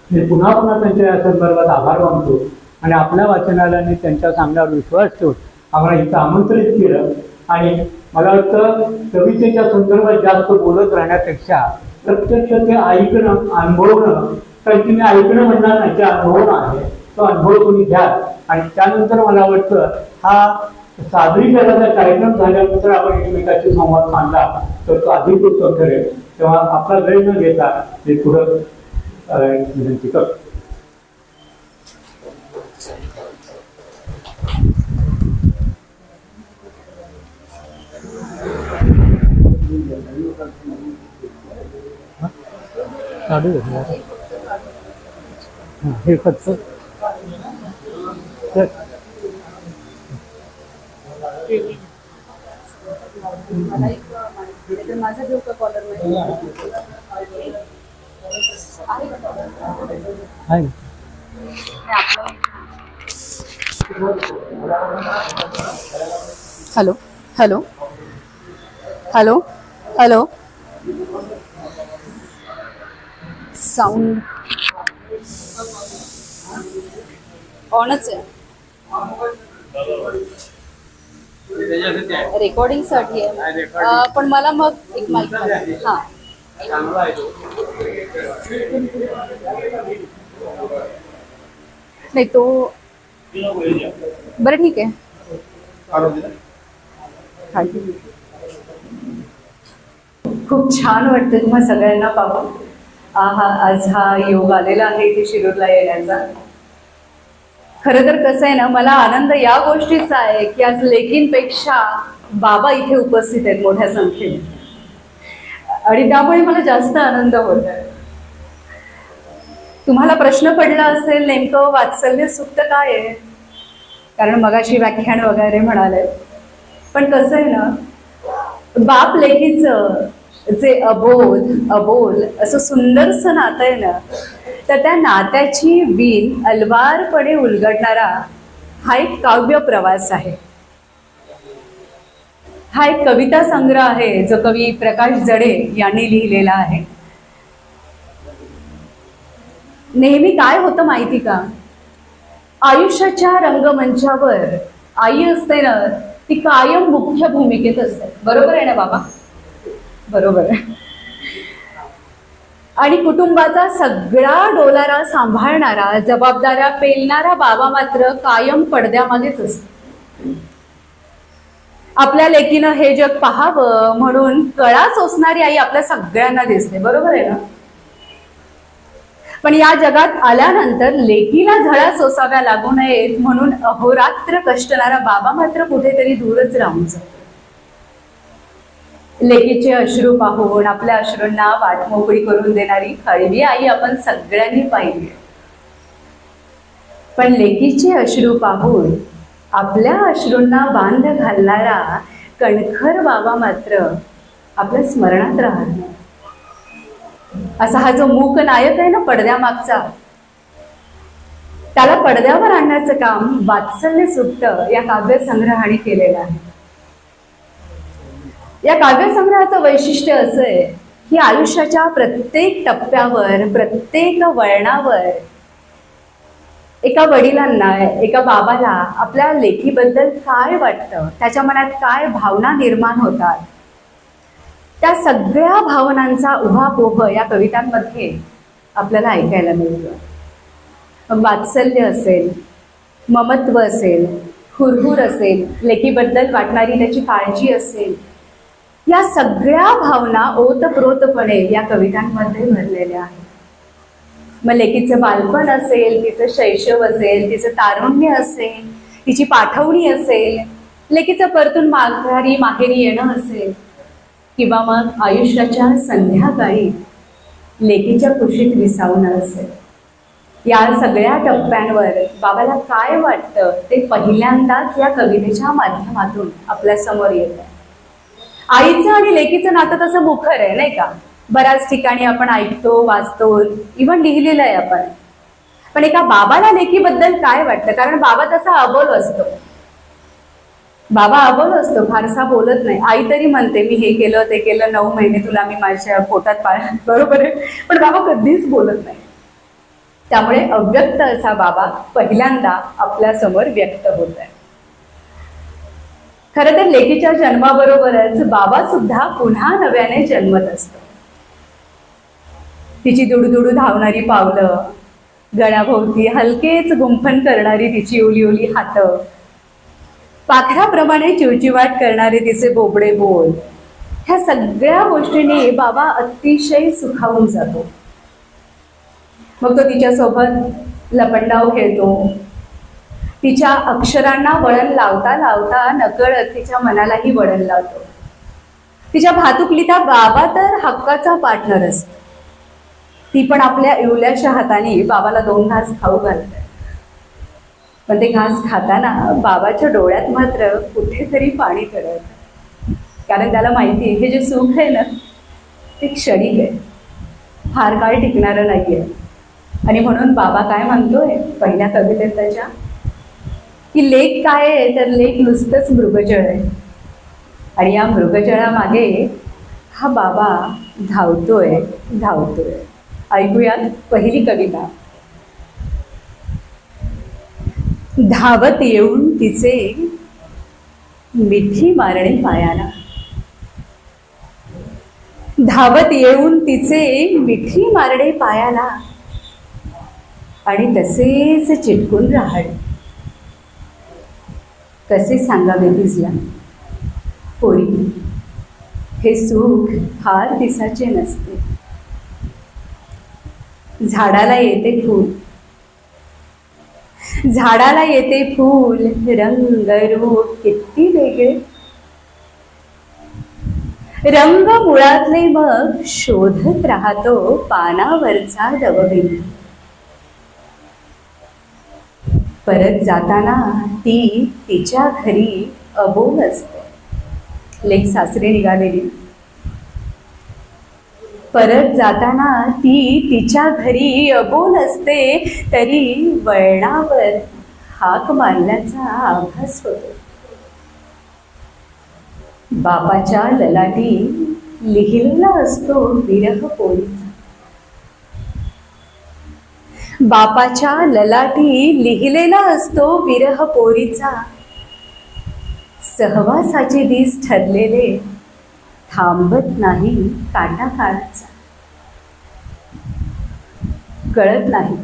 Speaker 7: मी पुन्हा पुन्हा त्यांच्या या संदर्भात आभार मानतो आणि आपल्या वाचनालयाने त्यांच्या सांगण्यावर विश्वास ठेवून आम्हाला इथं आमंत्रित केलं. आणि मला वाटतं कवितेच्या संदर्भात जास्त बोलत राहण्यापेक्षा प्रत्यक्ष ते ऐकणं, अनुभवणं, कारण की मी ऐकणं म्हणणार नाही, ते अनुभवणं आहे, तो अनुभव तुम्ही घ्या. आणि त्यानंतर मला वाटतं हा सादरीकरणाचा कार्यक्रम झाल्यानंतर आपण एकमेकाशी संवाद साधला तर तो अधिक उत्तम ठरेल. तेव्हा आपला वेळ न घेता मी पुढं विनंती करतो. हे फक्त
Speaker 5: माझा घेऊ का caller hello hello hello hello sound ऑनच आहे, रेकॉर्डिंग साठी आहे. पण मला मग एक माईक हा नाही तो बरं ठीक आहे.
Speaker 8: खूप छान वाटतं तुम्हा सगळ्यांना पाहून. आज हा योग आलेला आहे इथे शिरूरला येण्याचा. खरं तर कसं आहे ना, मला आनंद या गोष्टीचा आहे की आज लेकींपेक्षा बाबा इथे उपस्थित आहेत मोठ्या संख्येने आणि त्यामुळे मला जास्त आनंद होत आहे. तुम्हाला प्रश्न पडला असेल नेमकं वात्सल्य सुक्त काय आहे, कारण मगाशी व्याख्यान वगैरे म्हणाले. पण कसं आहे ना, बाप लेकीचं जे अबोल असं सुंदरसं नातं आहे ना, तर त्या नात्याची वीण अलवारपणे उलगडणारा हा एक काव्य प्रवास आहे. हा एक कविता संग्रह आहे जो कवी प्रकाश जडे यांनी लिहिलेला आहे. नेहमी काय होतं माहिती का, आयुष्याच्या रंगमंचावर आई असते ना, ती कायम मुख्य भूमिकेत असते. बरोबर आहे ना बाबा? बरोबर आहे. आणि कुटुंबाचा सगळा डोलारा सांभाळणारा, जबाबदाऱ्या पेलणारा बाबा मात्र कायम पडद्यामागेच असतो. आपल्या लेकीनं हे जग पाहावं म्हणून कळा सोसणारी आई आपल्या सगळ्यांना दिसते, बरोबर आहे ना? पण या जगात आल्यानंतर लेकीला झळा सोसाव्या लागू नयेत म्हणून अहोरात्र कष्टणारा बाबा मात्र कुठेतरी दूरच राहून जातो. लेकीचे अश्रू पाहून आपल्या अश्रूंना वाट मोकळी करून देणारी खळवी आई आपण सगळ्यांनी पाहिली. पण लेकीचे अश्रू पाहून आपल्या अश्रूंना बांध घालणारा कणखर बाबा मात्र आपल्या स्मरणात राहत नाही. असा हा जो मूक नायक आहे ना पडद्यामागचा, त्याला पडद्यावर आणण्याचं काम वात्सल्य सुप्त या काव्यसंग्रहाने केलेलं आहे. या काव्यसंग्रहाचं वैशिष्ट्य असं आहे की आयुष्याच्या प्रत्येक टप्प्यावर, प्रत्येक वळणावर एका वडिलांना, एका बाबाला आपल्या लेकीबद्दल काय वाटतं, त्याच्या मनात काय भावना निर्माण होतात, त्या सगळ्या भावनांचा उहापोह या कवितांमध्ये आपल्याला ऐकायला मिळतं. वात्सल्य असेल, ममत्व असेल, हुरहुर असेल, लेकीबद्दल वाटणारी त्याची काळजी असेल, या सगळ्या भावना ओतप्रोतपणे या कवितांमध्ये भरलेल्या आहेत. मग लेकीचं बालपण असेल, तिचं शैशव असेल, तिचं तारुण्य असेल, तिची पाठवणी असेल, लेकीचं परतून माहेरी येणं असेल, किंवा मग आयुष्याच्या संध्याकाळी लेकीच्या कुशीत विसावणं असेल, या सगळ्या टप्प्यांवर बाबाला काय वाटतं ते पहिल्यांदाच या कवितेच्या माध्यमातून आपल्या समोर येतं. आईचं आणि लेकीचं नातं तसं मुखर आहे नाही का? बऱ्याच ठिकाणी आपण ऐकतो, वाचतो, इव्हन लिहिलेलं आहे आपण. पण एका बाबाला लेकीबद्दल काय वाटतं? कारण बाबा तसा अबोल असतो. बाबा अबोल असतो, फारसा बोलत नाही. आई तरी म्हणते मी हे केलं ते केलं, 9 महिने तुला मी माझ्या पोटात पाळलं, बरोबर आहे. पण बाबा कधीच बोलत नाही. त्यामुळे अव्यक्त असा बाबा पहिल्यांदा आपल्या समोर व्यक्त होत आहे. खरं तर लेकीच्या जन्माबरोबरच बाबा सुद्धा पुन्हा नव्याने जन्मत असतो. तिची दुडुदुडू धावणारी पावलं, गळ्याभोवती हलकेच गुंफण करणारी तिची ओली ओली हातं, पाखराप्रमाणे चिवचिवाट करणारे तिचे बोबडे बोल, ह्या सगळ्या गोष्टींनी बाबा अतिशय सुखावून जातो. मग तो तिच्यासोबत लपंडाव खेळतो. तिच्या अक्षरांना वळण लावता लावता नकळत तिच्या मनालाही वळण लावतो. तिच्या भातुकलीचा बाबा तर हक्काचा पार्टनर असतो. ती पण आपल्या इवल्याच्या हाताने बाबाला 2 घास खाऊ घालते. पण ते घास खाताना बाबाच्या डोळ्यात मात्र कुठेतरी पाणी तरळतं. कारण त्याला माहिती आहे हे जे सुख आहे ना ते क्षणिक आहे, फार काळ टिकणारं नाही आहे. आणि म्हणून बाबा काय म्हणतोय पहिल्या कवितेत त्याच्या, की लेक काय आहे तर लेक नुसतंच मृगजळ आहे. आणि या मृगजळामागे हा बाबा धावतोय धावतोय. ऐकूया पहिली कविता. धावत येऊन तिचे मिठी मारणे पायाला, धावत येऊन तिचे मिठी मारणे पायाला, आणि तसेच चिटकून राहणे. कसे सांगावे भिजला पोरी, हे सुख फार दिसाचे नसते. झाडाला येते फूल, झाडाला येते फूल, रंग रूप किती वेगळे, रंग मुळातले मग शोधत राहतो पानावरचा दवबिंदू. परत जाताना ती तिच्या घरी अबोल असते. लेक सासरे निघालेली. परत जाताना ती तिच्या घरी अबोल असते, तरी वळणावर हाक मारण्याचा आभास होतो. बापाच्या ललाटी लिहिलेला असतो विरह पोळीचा, बापाच्या ललाटी लिहिलेला असतो विरह पोरीचा. सहवासाचे दिस ठरलेले थांबत नाही काटा काळाचा. कळत नाही,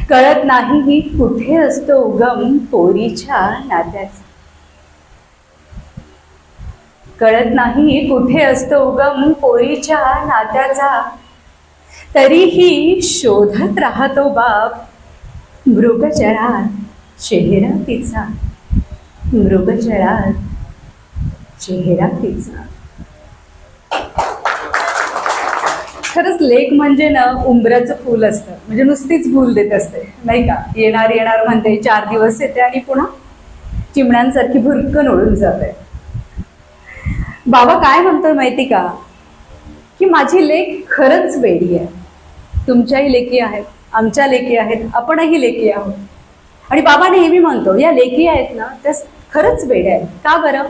Speaker 8: कळत नाही कुठे असतो उगम पोरीच्या नात्याचा. कळत नाही कुठे असतो उगम पोरीच्या नात्याचा, तरीही शोधत राहतो बाप मृगजळात चेहरा तिचा, मृगजळात चेहरा तिचा. खरंच लेक म्हणजे ना उंबराचं फूल असतं, म्हणजे नुसतीच भूल देत असते नाही का. येणार येणार म्हणते, 4 दिवस येते आणि पुन्हा चिमण्यांसारखी भुरकन ओढून जाते. बाबा काय म्हणतोय माहिती का, की माझी लेक खरंच वेडी आहे. तुमच्याही लेकी आहेत, आमच्या लेकी आहेत, आपणही लेकी आहोत. आणि बाबा नेहमी म्हणतो या लेकी आहेत ना त्या खरंच वेड्या आहेत. का बरं,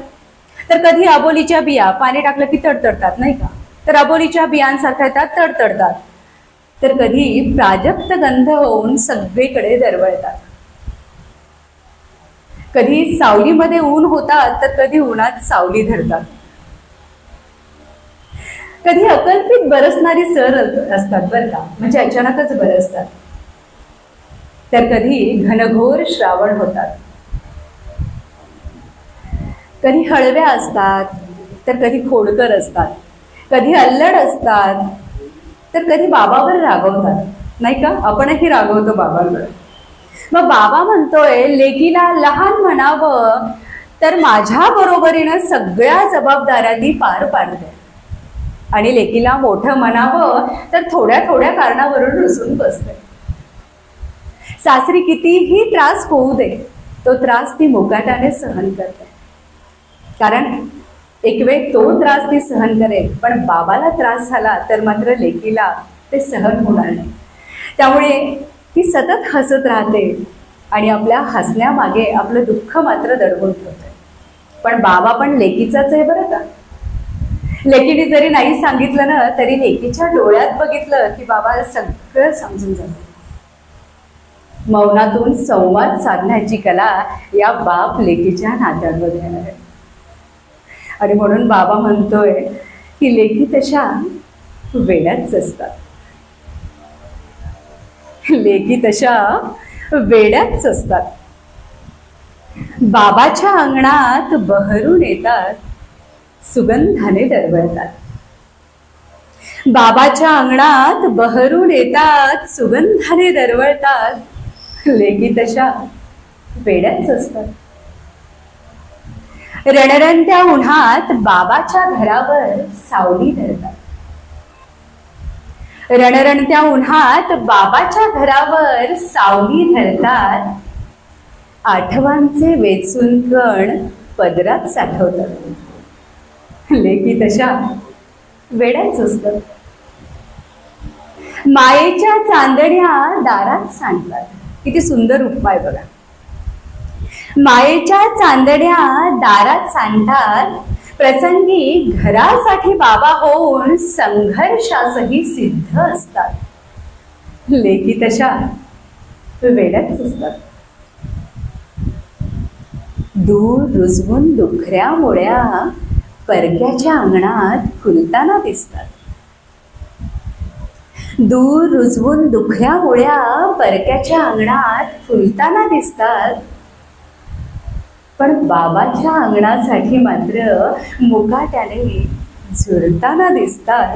Speaker 8: तर कधी अबोलीच्या बिया पाणी टाकलं की तडतडतात नाही का, तर अबोलीच्या बियांसारख्या त्या तडतडतात. तर कधी प्राजक्त गंध होऊन सगळीकडे दरवळतात. कधी सावलीमध्ये ऊन होतात तर कधी उन्हात सावली धरतात. कधी अकल्पित बरसणारी सर असतात बरं का, म्हणजे अचानकच बरसतात. तर कधी घनघोर श्रावण होतात. कधी हळव्या असतात तर कधी खोडकर असतात. कधी अल्लड असतात तर कधी बाबावर रागवतात नाही का. आपणही रागवतो बाबांवर. मग बाबा म्हणतोय लेकीला लहान म्हणावं तर माझ्या बरोबरीनं सगळ्या जबाबदाऱ्यांनी पार पाडते, आणि लेकीला मोठं म्हणावं तर थोड्या थोड्या कारणावरून रुसून बसते. सासरी कितीही त्रास होऊ दे तो त्रास ती मुकाट्याने सहन करते. कारण एक वेळ तो त्रास ती सहन करेल, पण बाबाला त्रास झाला तर मात्र लेकीला ते सहन होणार नाही. त्यामुळे ती सतत हसत राहते आणि आपल्या हसण्यामागे आपलं दुःख मात्र दडवून ठेवते. पण बाबा पण लेकीचाच आहे बरं का. लेकीने जरी नाही सांगितलं ना तरी लेकीच्या डोळ्यात बघितलं की बाबा सगळं समजून जातं. मौनातून संवाद साधण्याची कला या बाप लेकीच्या नात्यांमध्ये आहे. आणि म्हणून बाबा म्हणतोय की लेकी तशा वेड्याच असतात. लेकी तशा वेड्याच असतात. बाबाच्या अंगणात बहरून येतात, सुगंधाने दरवळतात. बाबाच्या अंगणात बहरून येतात, सुगंधाने दरवळतात. लेकी तशा वेड्याच असतात. रणरणत्या उन्हात बाबाच्या घरावर सावली धरतात. रणरणत्या उन्हात बाबाच्या घरावर सावली धरतात. आठवांचे वेचून कण पदरात साठवतात. लेकी तशा वेड्याच असतात. मायेच्या चांदण्या दारात सांडतात. किती सुंदर उपमा आहे बघा. मायेच्या चांदण्या दारात सांडतात. प्रसंगी घरासाठी बाबा होऊन संघर्षासही सिद्ध असतात. लेकी तशा वेड्याच असतात. दूर रुजवून दुखऱ्या मुळ्या परक्याच्या अंगणात फुलताना दिसतात. दूर रुजवून दुखऱ्या मुळ्या परक्याच्या अंगणात फुलताना दिसतात. पण बाबाच्या अंगणासाठी मात्र मुकाट्याने झुरताना दिसतात.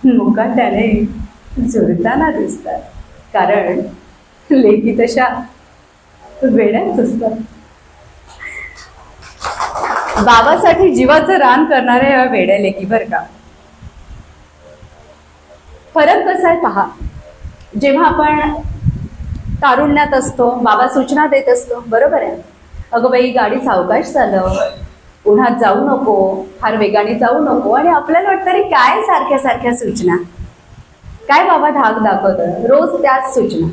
Speaker 8: मुकाट्याने झुरताना दिसतात. कारण लेकी तशा वेड्याच असतात. बाबासाठी जीवाचं रान करणाऱ्या या वेड्या लेकी बरं का. फरक कसा आहे पहा. जेव्हा आपण तारुण्यात असतो बाबा सूचना देत असतो, बरोबर आहे. अगं बाई गाडी सावकाश चालव, उन्हात जाऊ नको, फार वेगाने जाऊ नको. आणि आपल्याला वाटतं रे काय सारख्या सारख्या सूचना, काय बाबा धाक दाखवतं, रोज त्याच सूचना.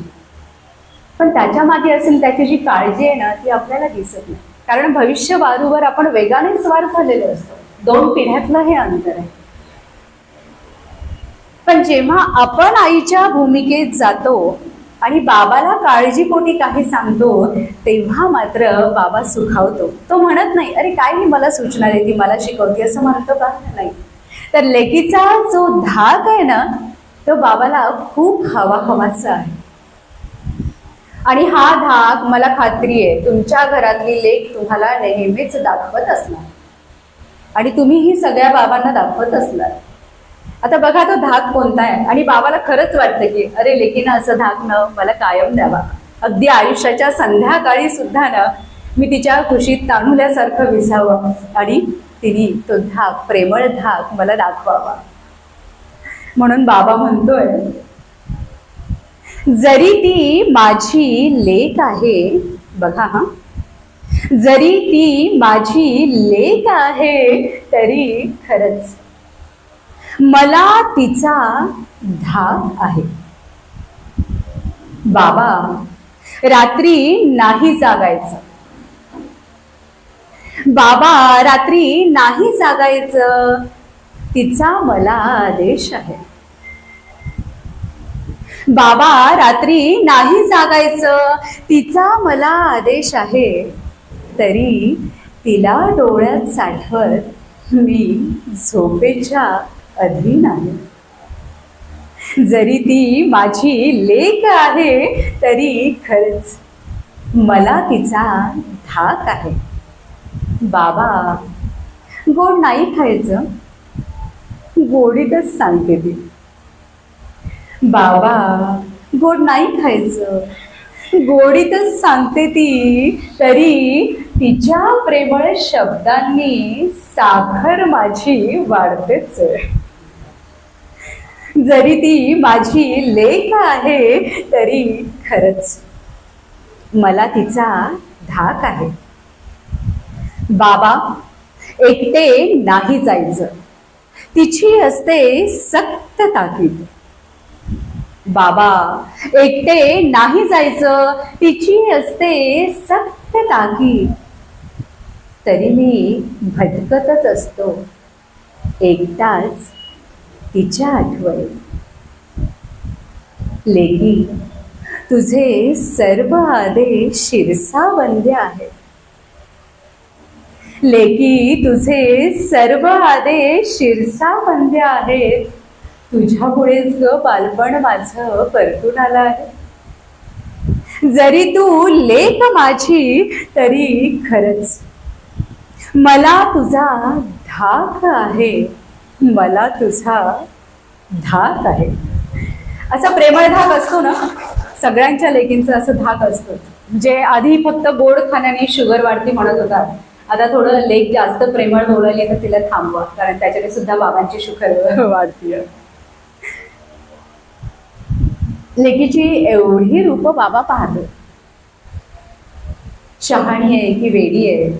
Speaker 8: पण त्याच्या मागे असेल त्याची जी काळजी आहे ना ती आपल्याला दिसत नाही. कारण भविष्य वारूवर आपण वेगाने स्वार झालेलो असतो. 2 पिढ्यातलं हे अंतर आहे. पण जेव्हा आपण आईच्या भूमिकेत जातो आणि बाबाला काळजीपोटी काही सांगतो तेव्हा मात्र बाबा सुखावतो. तो म्हणत नाही अरे काय नाही मला सूचना देते, मला शिकवते, असं म्हणतो का नाही. तर लेकीचा जो धाक आहे ना तो बाबाला खूप हवाहवाचा आहे. आणि हा धाक मला खात्री आहे तुमच्या घरातली लेक तुम्हाला नेहमीच दाखवत असणार. आणि तुम्हीही सगळ्या बाबांना दाखवत असणार. आता बघा तो धाक कोणता आहे. आणि बाबाला खरंच वाटतं की अरे लेकीनं असं धाक न मला कायम द्यावा, अगदी आयुष्याच्या संध्याकाळी सुद्धा ना मी तिच्या खुशीत तान्हुल्यासारखं विसावं आणि तिने तो धाक, प्रेमळ धाक मला दाखवावा. म्हणून बाबा म्हणतोय, जरी ती माझी लेक आहे, बघा हा, जरी ती माझी लेक आहे तरी खरंच मला तिचा धाक आहे. बाबा रात्री नाही जागायचं, बाबा रात्री नाही जागायचं, तिचा मला आदेश आहे. बाबा रात्री नाही जागायचं, तिचा मला आदेश आहे. तरी तिला डोळ्यात साठवत मी झोपेच्या अधीन आहे. जरी ती माझी लेक आहे तरी खरंच मला तिचा धाक आहे. बाबा गोड नाही खायचं, गोडीतच सांगते ती. बाबा गोड नाही खायचं, गोडीतच सांगते ती. तरी तिच्या प्रेमळ शब्दांनी साखर माझी वाढतेच. जरी ती माझी लेक आहे तरी खरंच मला तिचा धाक आहे. बाबा एकटे नाही जायचं, तिची असते सक्त ताकीद. बाबा एकटे नाही जायचं, तिची असते सक्त ताकीद. तरी मी भटकतच असतो एकटाच तिच्या आठवणीत. लेकी तुझे सर्व आदेश शिरसावंद्य आहेत. लेकी तुझे सर्व आदेश शिरसावंद्य आहेत. तुझ्यामुळेच ग बालपण माझं परतून आलं आहे. जरी तू लेक माझी तरी खरंच मला तुझा धाक आहे, मला तुझा धाक आहे. असा प्रेमळ धाक असतो ना, सगळ्यांच्या लेकींचा असं धाक असतो. म्हणजे आधी फक्त गोड खाण्याने शुगर वाढते म्हणत होता, आता थोडं लेक जास्त प्रेमळ बोलायली तर तिला थांबवा, कारण त्याच्याने सुद्धा बाबांची शुगर वाढते. लेकीची एवढी रूप बाबा पाहतो. शहाणी आहे की वेडी आहे,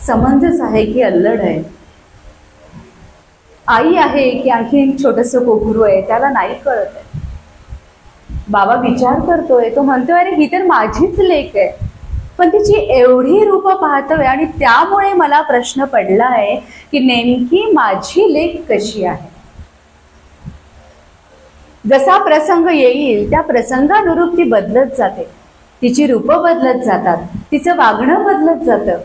Speaker 8: समंजस आहे की अल्लड आहे, आई आहे की आणखी छोटस कोकरू आहे, त्याला नाही कळत आहे. बाबा विचार करतोय, तो म्हणतोय अरे ही तर माझीच लेक आहे, पण तिची एवढी रूप पाहतोय आणि त्यामुळे मला प्रश्न पडलाय की नेमकी माझी लेक कशी आहे. जसा प्रसंग येईल त्या प्रसंगानुरूप ती बदलत जाते, तिची रूप बदलत जातात, तिचं वागणं बदलत जातं.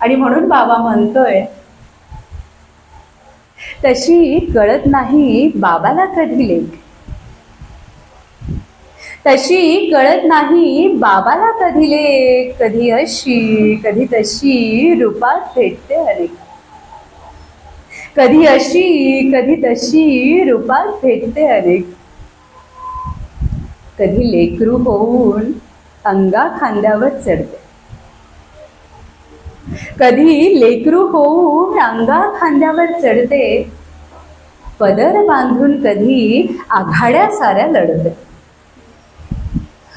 Speaker 8: आणि म्हणून बाबा म्हणतोय, तशी कळत नाही बाबाला कधी लेक, तशी कळत नाही बाबाला कधी लेक. कधी अशी कधी तशी रूपात भेटते अनेक, कधी अशी कधी तशी रूपात भेटते अनेक. कधी लेकरू होऊन अंगा खांद्यावर चढते, कधी लेकरू होऊन अंगा खांद्यावर चढते. पदर बांधून कधी आघाड्या साऱ्या लढते.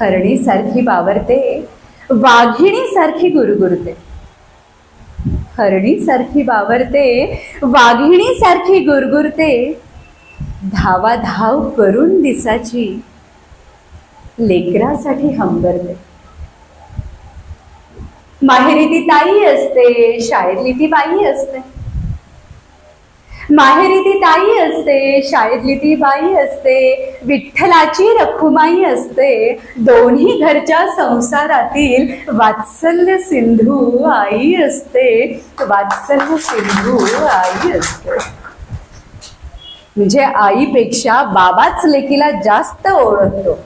Speaker 8: हरणीसारखी बावरते, वाघिणीसारखी गुरगुरते. हरणीसारखी बावरते, वाघिणीसारखी गुरगुरते. धावाधाव करून दिसाची लेकरासाठी हंबरते. माहेरी ती ताई असते, शाळेतली ती बाई असते. माहेरी ती ताई असते, शाळेतली ती बाई असते. विठ्ठलाची रखुमाई असते. दोन्ही घरच्या संसारातील वात्सल्य सिंधू आई असते. वात्सल्य सिंधू आई असते. म्हणजे आईपेक्षा बाबाच लेकीला जास्त ओळखतो.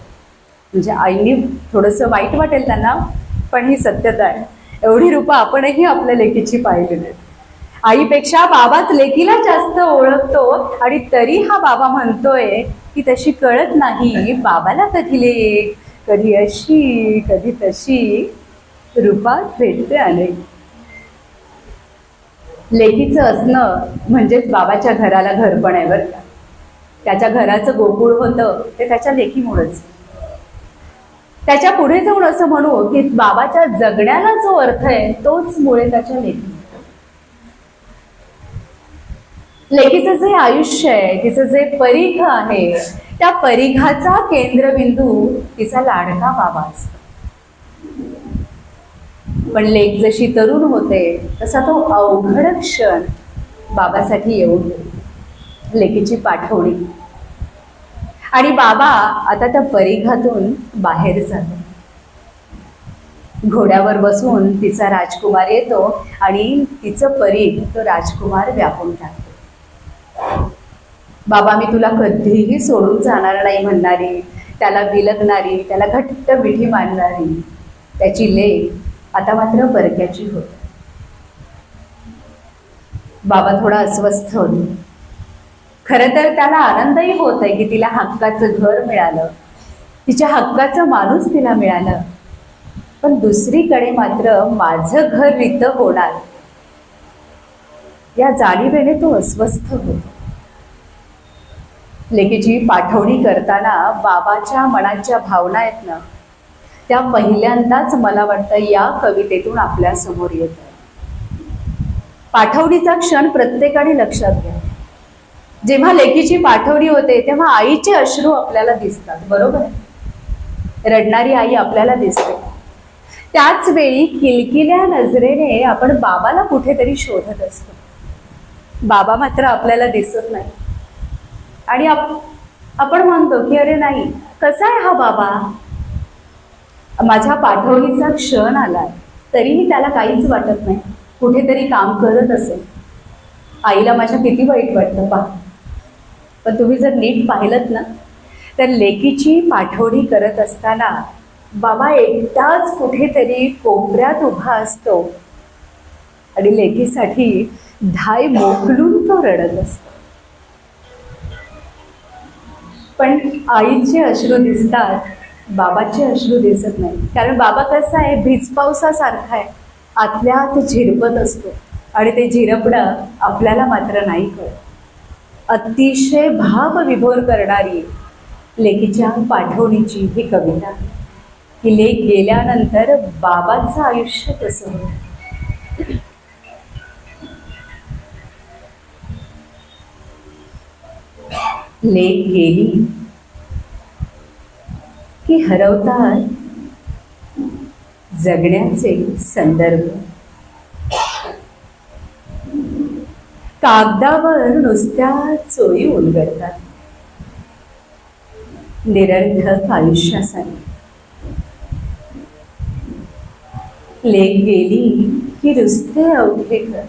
Speaker 8: म्हणजे आईने थोडंसं वाईट वाटेल त्यांना, पण ही सत्यता आहे. एवढी रूपं आपणही आपल्या लेकीची पाहिली नाहीत. आईपेक्षा बाबाच लेकीला जास्त ओळखतो आणि तरी हा बाबा म्हणतोय की तशी कळत नाही बाबाला कधी लेक, कधी अशी कधी तशी रूपात भेटते अनेक. लेकीचं असणं म्हणजेच बाबाच्या घराला घरपण आहे बरं का. त्याच्या घराचं गोकुळ होतं ते त्याच्या लेकीमुळेच. त्याच्या पुढे जाऊन असं म्हणू की बाबाच्या जगण्याला जो अर्थ आहे तोच मुळे त्याच्या लेकी. लेकीचं जे आयुष्य आहे, तिचं जे परीघ आहे, त्या परीघाचा केंद्रबिंदू तिचा लाडका बाबा असतो. पण लेक जशी तरुण होते तसा तो अवघड क्षण बाबासाठी येऊन लेकीची पाठवणी. आणि बाबा आता त्या परीघातून बाहेर जातो. घोड्यावर बसून तिचा राजकुमार येतो आणि तिचं परीघ तो राजकुमार व्यापून टाकतो. बाबा मी तुला कधीही सोडून जाणार नाही म्हणणारी, त्याला बिलगणारी, त्याला घट्ट मिठी मारणारी त्याची लेक आता मात्र परक्याची होत. बाबा थोडा अस्वस्थ होतो. खरं तर त्याला आनंदही होत आहे की तिला हक्काचं घर मिळालं, तिच्या हक्काचं माणूस तिला मिळालं. पण दुसरीकडे मात्र माझं घर रिक्त होणार या जाणीवेने तो अस्वस्थ होतो. लेकीची पाठवणी करताना बाबाच्या मनाच्या भावना आहेत ना, त्या पहिल्यांदाच मला वाटतं या कवितेतून आपल्या समोर येत आहे. पाठवणीचा क्षण प्रत्येकाने लक्षात घ्या. जेव्हा लेकीची पाठवणी होते तेव्हा आईचे अश्रू आपल्याला दिसतात, बरोबर आहे. रडणारी आई आपल्याला दिसते. त्याच वेळी किलकिल्या नजरेने आपण बाबाला कुठेतरी शोधत असतो. बाबा मात्र आपल्याला दिसत नाही. आणि आपण म्हणतो की अरे नाही, कसा आहे हा बाबा. माझ्या पाठवणीचा क्षण आला तरीही त्याला काहीच वाटत नाही, कुठेतरी काम करत असेल. आईला माझ्या किती वाईट वाटतं पहा. पण तुम्ही जर नीट पाहिलंत ना तर लेकीची पाठवणी करत असताना बाबा एकटाच कुठेतरी कोपऱ्यात उभा असतो आणि लेकीसाठी धाय मोकलून तो रडत असतो. पण आईचे अश्रू दिसतात, बाबाचे अश्रू दिसत नाही. कारण बाबा कसा आहे, भिज पावसासारखा आहे, आतल्या आत झिरपत असतो आणि ते झिरपणं आपल्याला मात्र नाही कळत. अतिशय भावविभोर करणारी लेकीच्या पाठवणीची ही कविता की लेक गेल्यानंतर बाबाचं आयुष्य कसं होतं. लेक गेली की हरवतात जगण्याचे संदर्भ. कागदावर नुसत्या चोळी उलगडतात निरर्थक आयुष्यासाठी. लेक गेली की रुसते अवघे घर.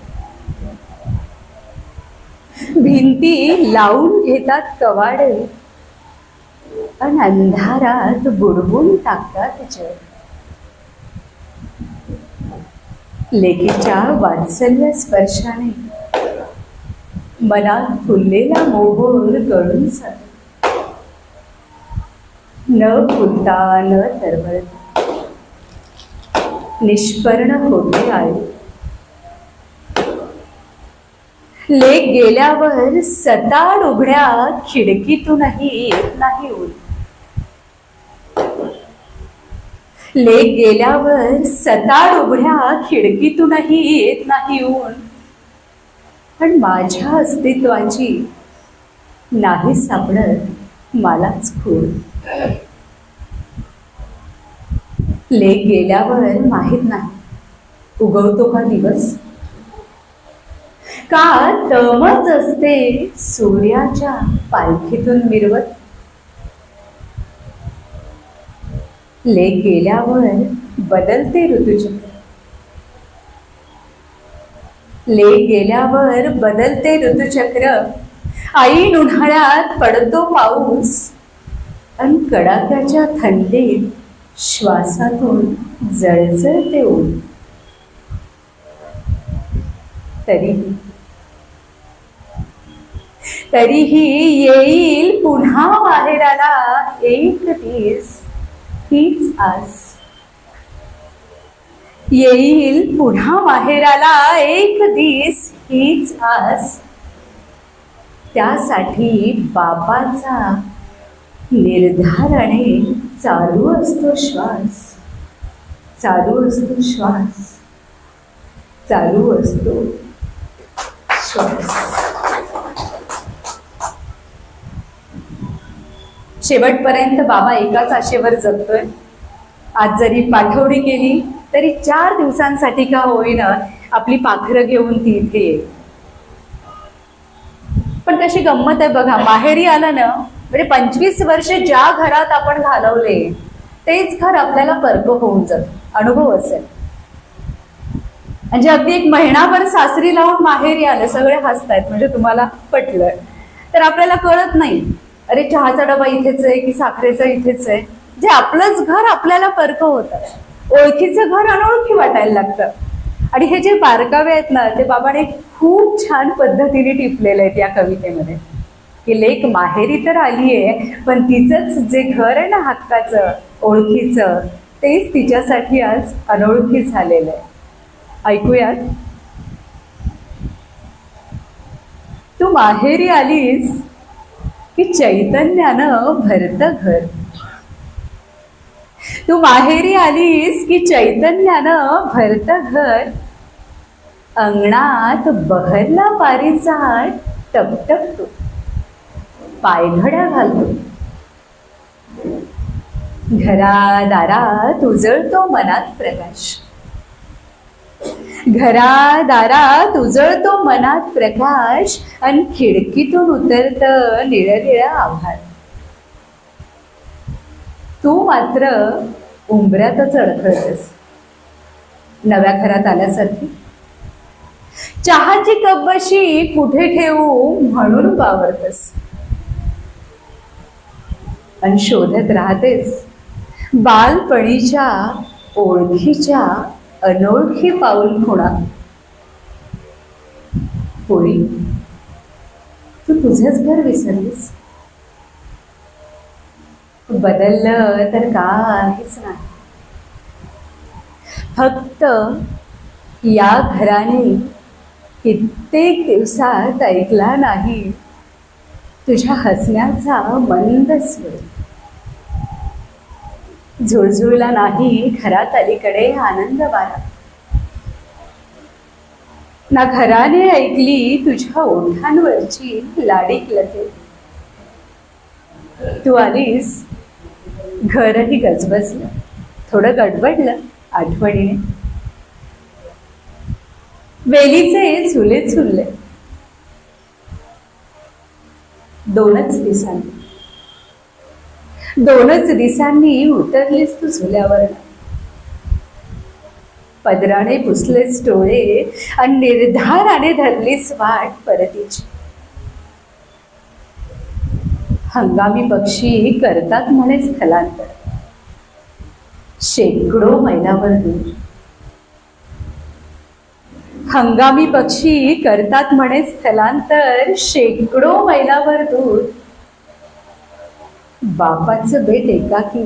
Speaker 8: भिंती लावून घेतात कवाडे आणि अंधारात बुडवून टाकतात जग. लेकीच्या वात्सल्य स्पर्शाने मनात फुललेला मोहोर गळून जातो. न फुलता न तरवळता निष्पर्ण होते आई. लेक गेल्यावर सताड उघड्या खिडकीतूनही येत नाही ऊन. लेक गेल्यावर सताड उघड्या खिडकीतूनही येत नाही ऊन. पण माझ्या अस्तित्वाची नाही सापडत मलाच खूण. लेक गेल्यावर माहित नाही उगवतो का दिवस, का तमच असते सूर्याच्या पालखीतून मिरवत. लेक गेल्यावर बदलते ऋतुचक्र. लेक गेल्यावर बदलते ऋतुचक्र. ऐन उन्हाळ्यात पडतो पाऊस आणि कडाक्याच्या थंडीत श्वासातून जळजळते ऊन. तरीही येईल पुन्हा माहेराला एक दिस हीच आस. येईल पुन्हा माहेराला एक दिस हीच आस. त्यासाठी बाबाचा निर्धाराने चालू असतो श्वास. चालू असतो श्वास. चालू असतो श्वास. शेवटपर्यंत बाबा एकाच आशेवर जगतोय. आज जरी पाठवणी केली तरी 4 दिवसांसाठी का होईना आपली पाखरं घेऊन ती इथे येईल. पण कशी गंमत आहे बघा, माहेरी आलं ना म्हणजे 25 वर्ष ज्या घरात आपण घालवले तेच घर आपल्याला परक होऊन जात. अनुभव असेल. म्हणजे अगदी 1 महिनाभर सासरी लावून माहेरी आलं, सगळे हसतायत म्हणजे तुम्हाला पटलं तर आपल्याला कळत नाही अरे चहाचा डबा इथेच आहे की साखरेचा इथेच आहे. जे आपलंच घर आपल्याला परक होतं. ओळखीचं घर अनोळखी वाटायला लागतं. आणि हे जे बारकावे आहेत ना ते बाबाने खूप छान पद्धतीने टिपलेले आहेत या कवितेमध्ये की लेक माहेरी तर आलीये पण तिचंच जे घर आहे ना हक्काचं ओळखीचं तेच तिच्यासाठी आज अनोळखी झालेलं आहे. ऐकूयात. तू माहेरी आलीस की चैतन्यानं भरतं घर. तू माहेरी आलीस की चैतन्यानं भरतं घर. अंगणात बहरला पारिजात टपटपतो. पायघड्या घालतो. घरादारात उजळतो मनात प्रकाश. घरादारात उजळतो मनात प्रकाश आणि खिडकीतून उतरतं निळनिळं आभाळ. तू मात्र उंबऱ्यातच अडखळतेस नव्या घरात आल्यासारखी. चहाची कपबशी कुठे ठेवू म्हणून वावरतेस आणि शोधत राहतेस बालपणीच्या ओळखीच्या अनोळखी पाऊल खुणा. पोरी, तू तुझंच घर विसरलीस. बदललं तर काहीच नाही. फक्त या घराने कित्येक दिवसात ऐकला नाही तुझ्या हसण्याचा मंद स्वर. झुळझुळला नाही घरात अलीकडे आनंद वारा. ना घराने ऐकली तुझ्या ओठांवरची लाडीक लते. तू आलीस घरही गजबजलं थोडं गडबडलं आठवणीने. वेलीचे झुले झुलले 2च दिवसांनी उतरलीस तू झुल्यावर. पदराने पुसलेस डोळे आणि निर्धाराने धरलीस वाट परतीची. हंगामी पक्षी करतात म्हणे स्थलांतर शेकडो मैलावर दूर. हंगामी पक्षी करतात म्हणे स्थलांतर शेकडो मैलावर दूर. बापाचं बेट एकाकी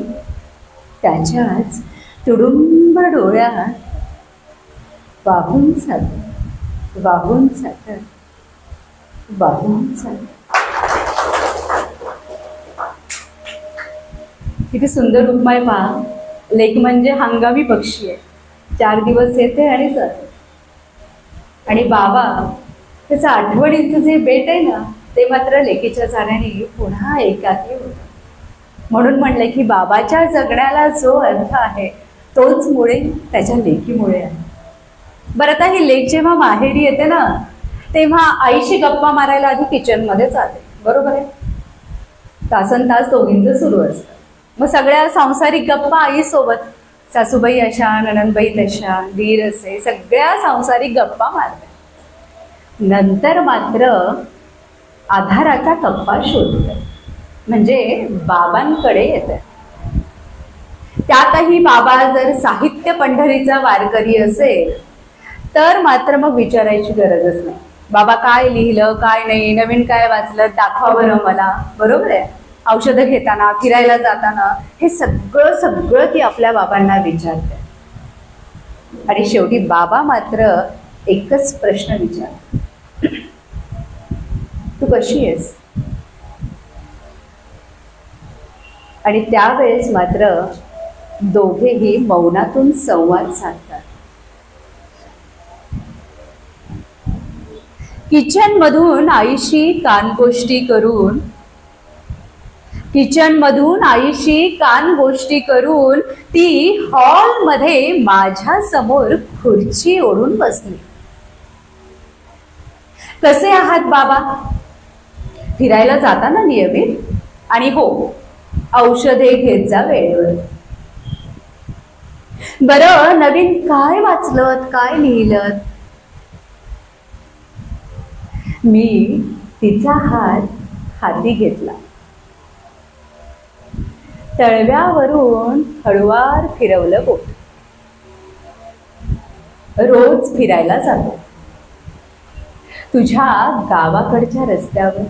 Speaker 8: त्याच्याच तुडुंब डोळ्यात वाहून जात वाहून जात वाहून जात. किती सुंदर उपमाय पहा. लेक म्हणजे हंगामी पक्षी आहे. 4 दिवस येते आणि जाते. आणि बाबा त्याचं आठवणीचं जे बेट आहे ना ते मात्र लेकीच्या जाण्याने पुन्हा एकाकी होतं. म्हणून म्हणलं की बाबाच्या जगण्याला जो अर्थ आहे तोच मुळे त्याच्या लेकीमुळे आहे. बरं आता ही लेक जेव्हा माहेरी येते ना तेव्हा आईशी गप्पा मारायला आधी किचनमध्ये जाते. बरोबर आहे. तासनतास दोघींचं सुरू असतं. मग सगळ्या सांसारिक गप्पा आईसोबत. सासूबाई अशा नणंदबाई तशा दीर असे सगळ्या सांसारिक गप्पा मारते. नंतर मात्र आधाराचा कप्पा शोधते म्हणजे बाबांकडे येते. त्यातही बाबा जर साहित्य पंढरीचा वारकरी असेल तर मात्र मग विचारायची गरजच नाही. बाबा काय लिहिलं, काय नाही, नवीन काय वाचलं, दाखवा बरं मला. बरोबर आहे. औषधं घेताना, फिरायला जाताना हे सगळं सगळं ती आपल्या बाबांना विचारते. आणि शेवटी बाबा मात्र एकच प्रश्न विचार, तू कशी आहेस? आणि त्यावेळेस मात्र दोघेही मौनातून संवाद साधतात. किचन मधून आईशी कानगोष्टी करून ती हॉलमध्ये माझ्या समोर खुर्ची ओढून बसली. कसे आहात बाबा? फिरायला जाताना नियमित? आणि हो, औषधे घेत जा वेळेवर. बरं, नवीन काय वाचलं, काय लिहिलं? मी तिचा हात हाती घेतला. तळव्यावरून हळुवार फिरवलं बोट. रोज फिरायला जातो तुझ्या गावाकडच्या रस्त्यावर.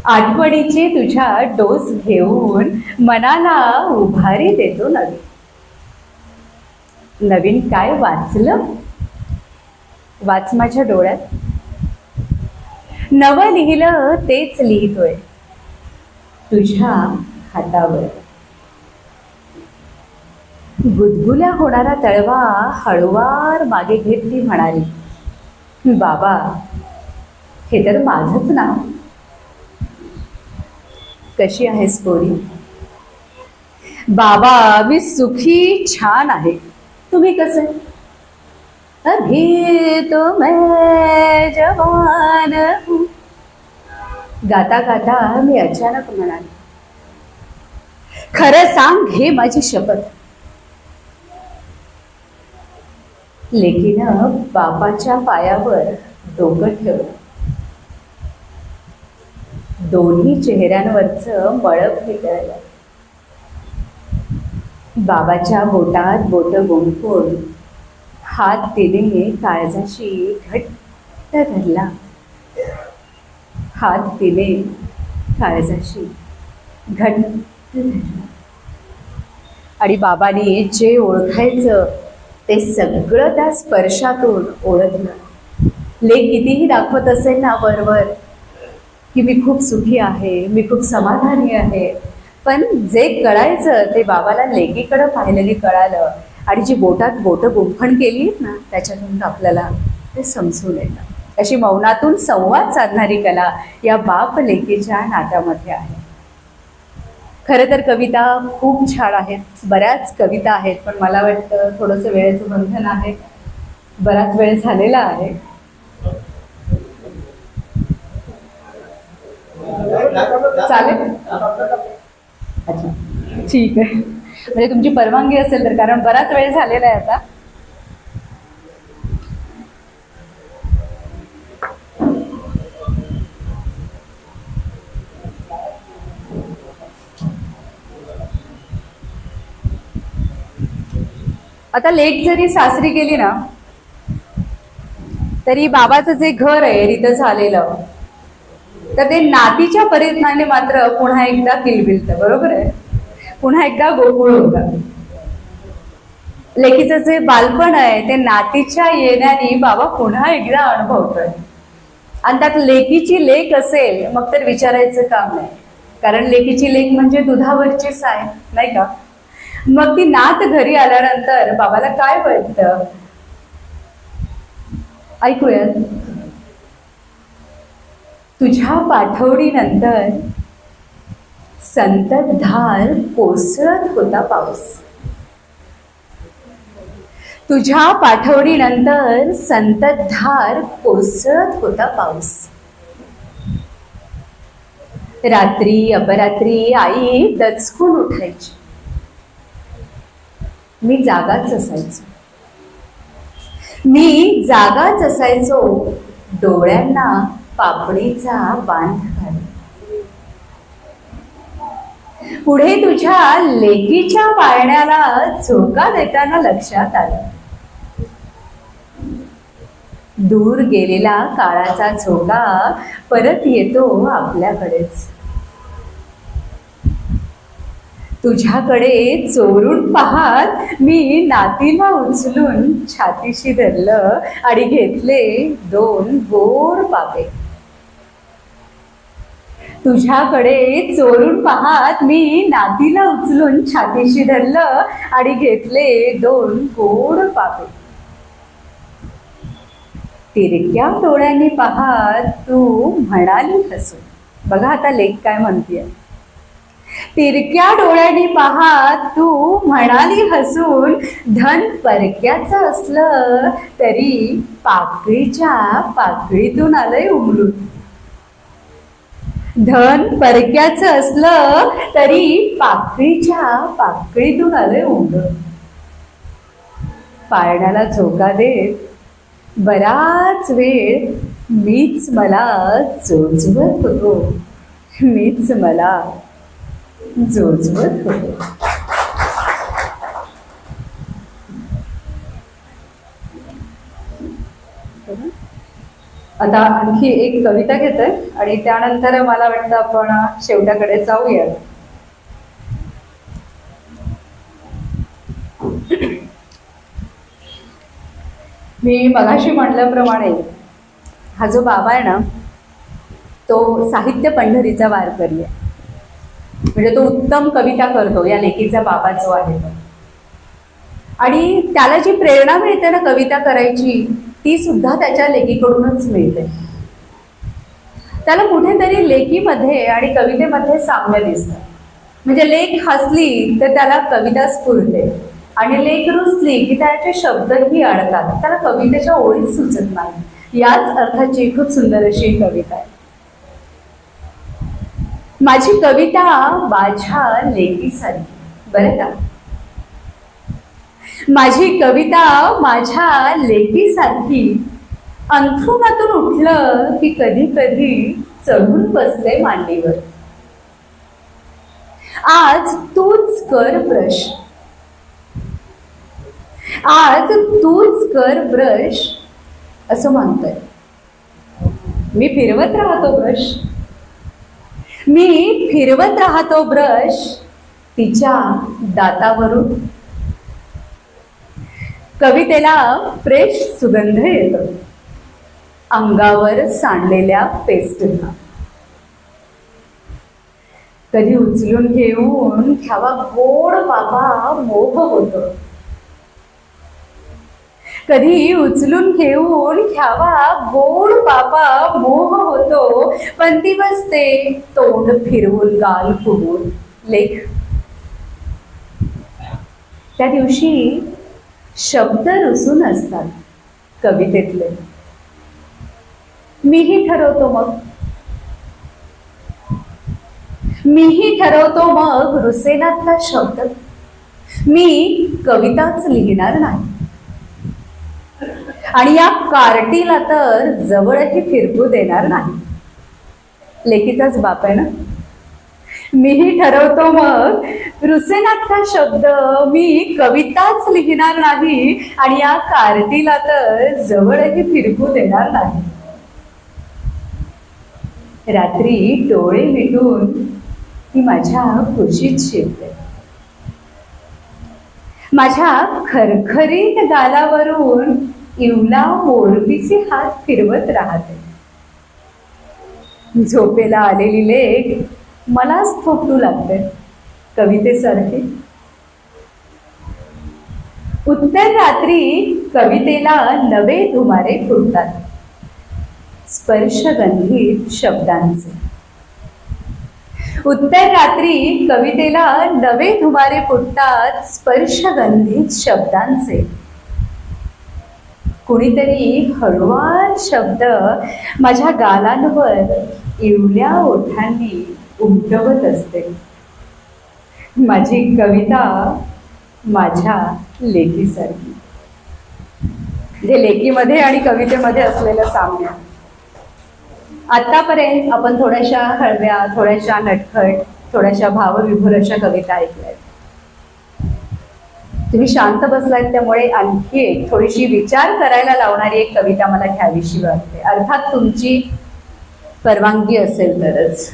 Speaker 8: आठवणीचे तुझ्या डोस घेऊन मनाला उभारी देतो. नवीन काय वाचलं? वाच माझ्या डोळ्यात. नवं लिहिलं तेच लिहितोय तुझ्या हातावर. गुदगुल्या होणारा तळवा हळुवार मागे घेतली म्हणाली, बाबा हे तर माझंच नाव. कशी आहेस पोरी? बाबा मी सुखी छान आहे. तुम्ही कसे? अभी तो मैं जवान हूं. गाता गाता मी अचानक म्हणाले, खरं सांग, घे माझी शपथ. लेकीनं बापाच्या पायावर डोकं ठेवलं. दोन्ही चेहऱ्यांवरचं मळप निघालं. बाबाच्या बोटात बोट गुंफून हात तिने काळजाशी घट्ट धरला. हात तिने काळजाशी घट्ट धरला. आणि बाबांनी जे ओळखायचं ते सगळं त्या स्पर्शातून ओळखलं. लेक कितीही दाखवत असेल ना वरवर की मी खूप सुखी आहे, मी खूप समाधानी आहे, पण जे कळायचं ते बाबाला लेकीकडं पाहिलेली कळालं. आणि जी बोटात बोटं गुंफण केली ना त्याच्यातून आपल्याला ते समजून येतं. अशी मौनातून संवाद साधणारी कला या बाप लेकीच्या नात्यामध्ये आहे. खरं तर कविता खूप छान आहेत, बऱ्याच कविता आहेत, पण मला वाटतं थोडंसं वेळेचं बंधन आहे. बराच वेळ झालेला आहे. चालेल? अच्छा, ठीक आहे. म्हणजे तुमची परवानगी असेल तर, कारण बराच वेळ झालेला आहे आता. आता लेक जरी सासरी गेली ना तरी बाबाचं जे घर आहे रितं झालेलं, तर ते नातीच्या परिणामाने मात्र पुन्हा एकदा किलबिलतं. बरोबर आहे? पुन्हा एकदा गोकुळ होतं. लेकीचं जे बालपण आहे ते नातीच्या येण्याने बाबा पुन्हा एकदा अनुभवतोय. आणि त्यात लेकीची लेक असेल मग तर विचारायचं काम नाही, कारण लेकीची लेक म्हणजे दुधावरची साय, नाही का? मग ती नात घरी आल्यानंतर बाबाला काय वाटतं ऐकूयात. तुझ्या पाठवडीनंतर संततधार कोसळत होता पाऊस. तुझ्या पाठवडीनंतर संततधार कोसळत होता पाऊस. रात्री अपरात्री आई दचकून उठायची. मी जागाच असायचो. डोळ्यांना पापणीचा बांध घाल. पुढे तुझ्या लेकीच्या पाळण्याला झोका देताना लक्षात आलं, दूर गेलेला काळाचा झोका परत येतो आपल्याकडेच. तुझ्याकडे चोरून पाहत मी नातीला उचलून छातीशी धरलं आणि घेतले 2 गोड पापे. तुझ्याकडे चोरून पाहत मी नातीला उचलून छातीशी धरलं आणि घेतले 2 गोड पापे. तिरक्या डोळ्यांनी पाहत तू म्हणाली हसून. बघा आता लेख काय म्हणतीये. तिरक्या डोळ्यांनी पाहत तू म्हणाली हसून, धन परक्याचं असलं तरी पाकळीच्या पाकळीतून आलंय उमलून. धन परक्याचं असलं तरी पाकळीच्या पाकळीतून आलंय उमलून. पाळण्याला झोका देत बराच वेळ मीच मला जोजवत होतो, मीच मला जोजवत होतो. आता आणखी एक कविता घेतोय आणि त्यानंतर मला वाटतं आपण शेवटाकडे जाऊया. मी मगाशी म्हटल्याप्रमाणे हा जो बाबा आहे ना तो साहित्य पंढरीचा वारकरी आहे. म्हणजे तो उत्तम कविता करतो. या लेखीचा बाबा जो आहे तो, आणि त्याला जी प्रेरणा मिळते ना कविता करायची ती सुद्धा त्याच्या लेखीकडूनच मिळते. त्याला कुठेतरी लेखीमध्ये आणि कवितेमध्ये साम्य दिसतं. म्हणजे लेख हसली तर त्याला कविता स्फुरते आणि लेख रुसली की त्याचे शब्दही अडतात, त्याला कवितेच्या ओळीच सुचत नाही. याच अर्थाची खूप सुंदर अशी कविता आहे. माझी कविता माझ्या लेकीसारखी. बरं का, माझी कविता माझ्या लेकीसारखी. अंथरुणातून उठलं की कधी कधी चढून बसले मांडीवर. आज तूच कर ब्रश, आज तूच कर ब्रश असं म्हणतोय. मी फिरवत राहतो ब्रश, मी फिरवत राहतो ब्रश तिच्या दातावरून. कवितेला फ्रेश सुगंध येतो अंगावर सांडलेल्या पेस्टचा. कधी उचलून घेऊन घ्यावा गोड बाबा मोह होतो, कधी उचलून घेऊन घ्यावा गोड बाबा मोह होतो. पण ती बसते तोंड फिरवून गाल फुगून. लेख त्या दिवशी शब्द रुसून असतात कवितेतले. मीही ठरवतो मग, मीही ठरवतो मग रुसेनातला शब्द. मी कविताच लिहिणार नाही आणि या कार्टीला तर जवळही फिरकू देणार नाही. लेखीचाच बाप आहे ना. मीही ठरवतो मग रुसेनातला शब्द. मी कविताच लिहिणार नाही आणि या कार्टीला तर जवळही फिरकू देणार नाही. रात्री डोळे मिटून ती माझ्या खुशीत शिरते. माझ्या खरखरीत गालावरून इवला मोरपीचे हात फिरवत राहते. झोपेला आलेली लेख मलाच थोपटू लागते कवितेसारखी. उत्तर रात्री कवितेला नवे धुमारे फुटतात स्पर्शगंधीत शब्दांचे. उत्तर रात्री कवितेला नवे धुमारे फुटतात स्पर्शगंधीत शब्दांचे. कुणीतरी हळुवार शब्द माझ्या गालांवर इवल्या ओठांनी उमटवत असते. माझी कविता माझ्या लेकीसारखी. जे लेकीमध्ये आणि कवितेमध्ये असलेलं साम्य. आतापर्यंत आपण थोड्याशा हळव्या, थोड्याशा नटखट, थोड्याशा भावविभोर अशा कविता ऐकल्या. तुम्ही शांत बसलात त्यामुळे आणखी एक थोडीशी विचार करायला लावणारी एक कविता मला घ्यावीशी वाटते, अर्थात तुमची परवानगी असेल तरच.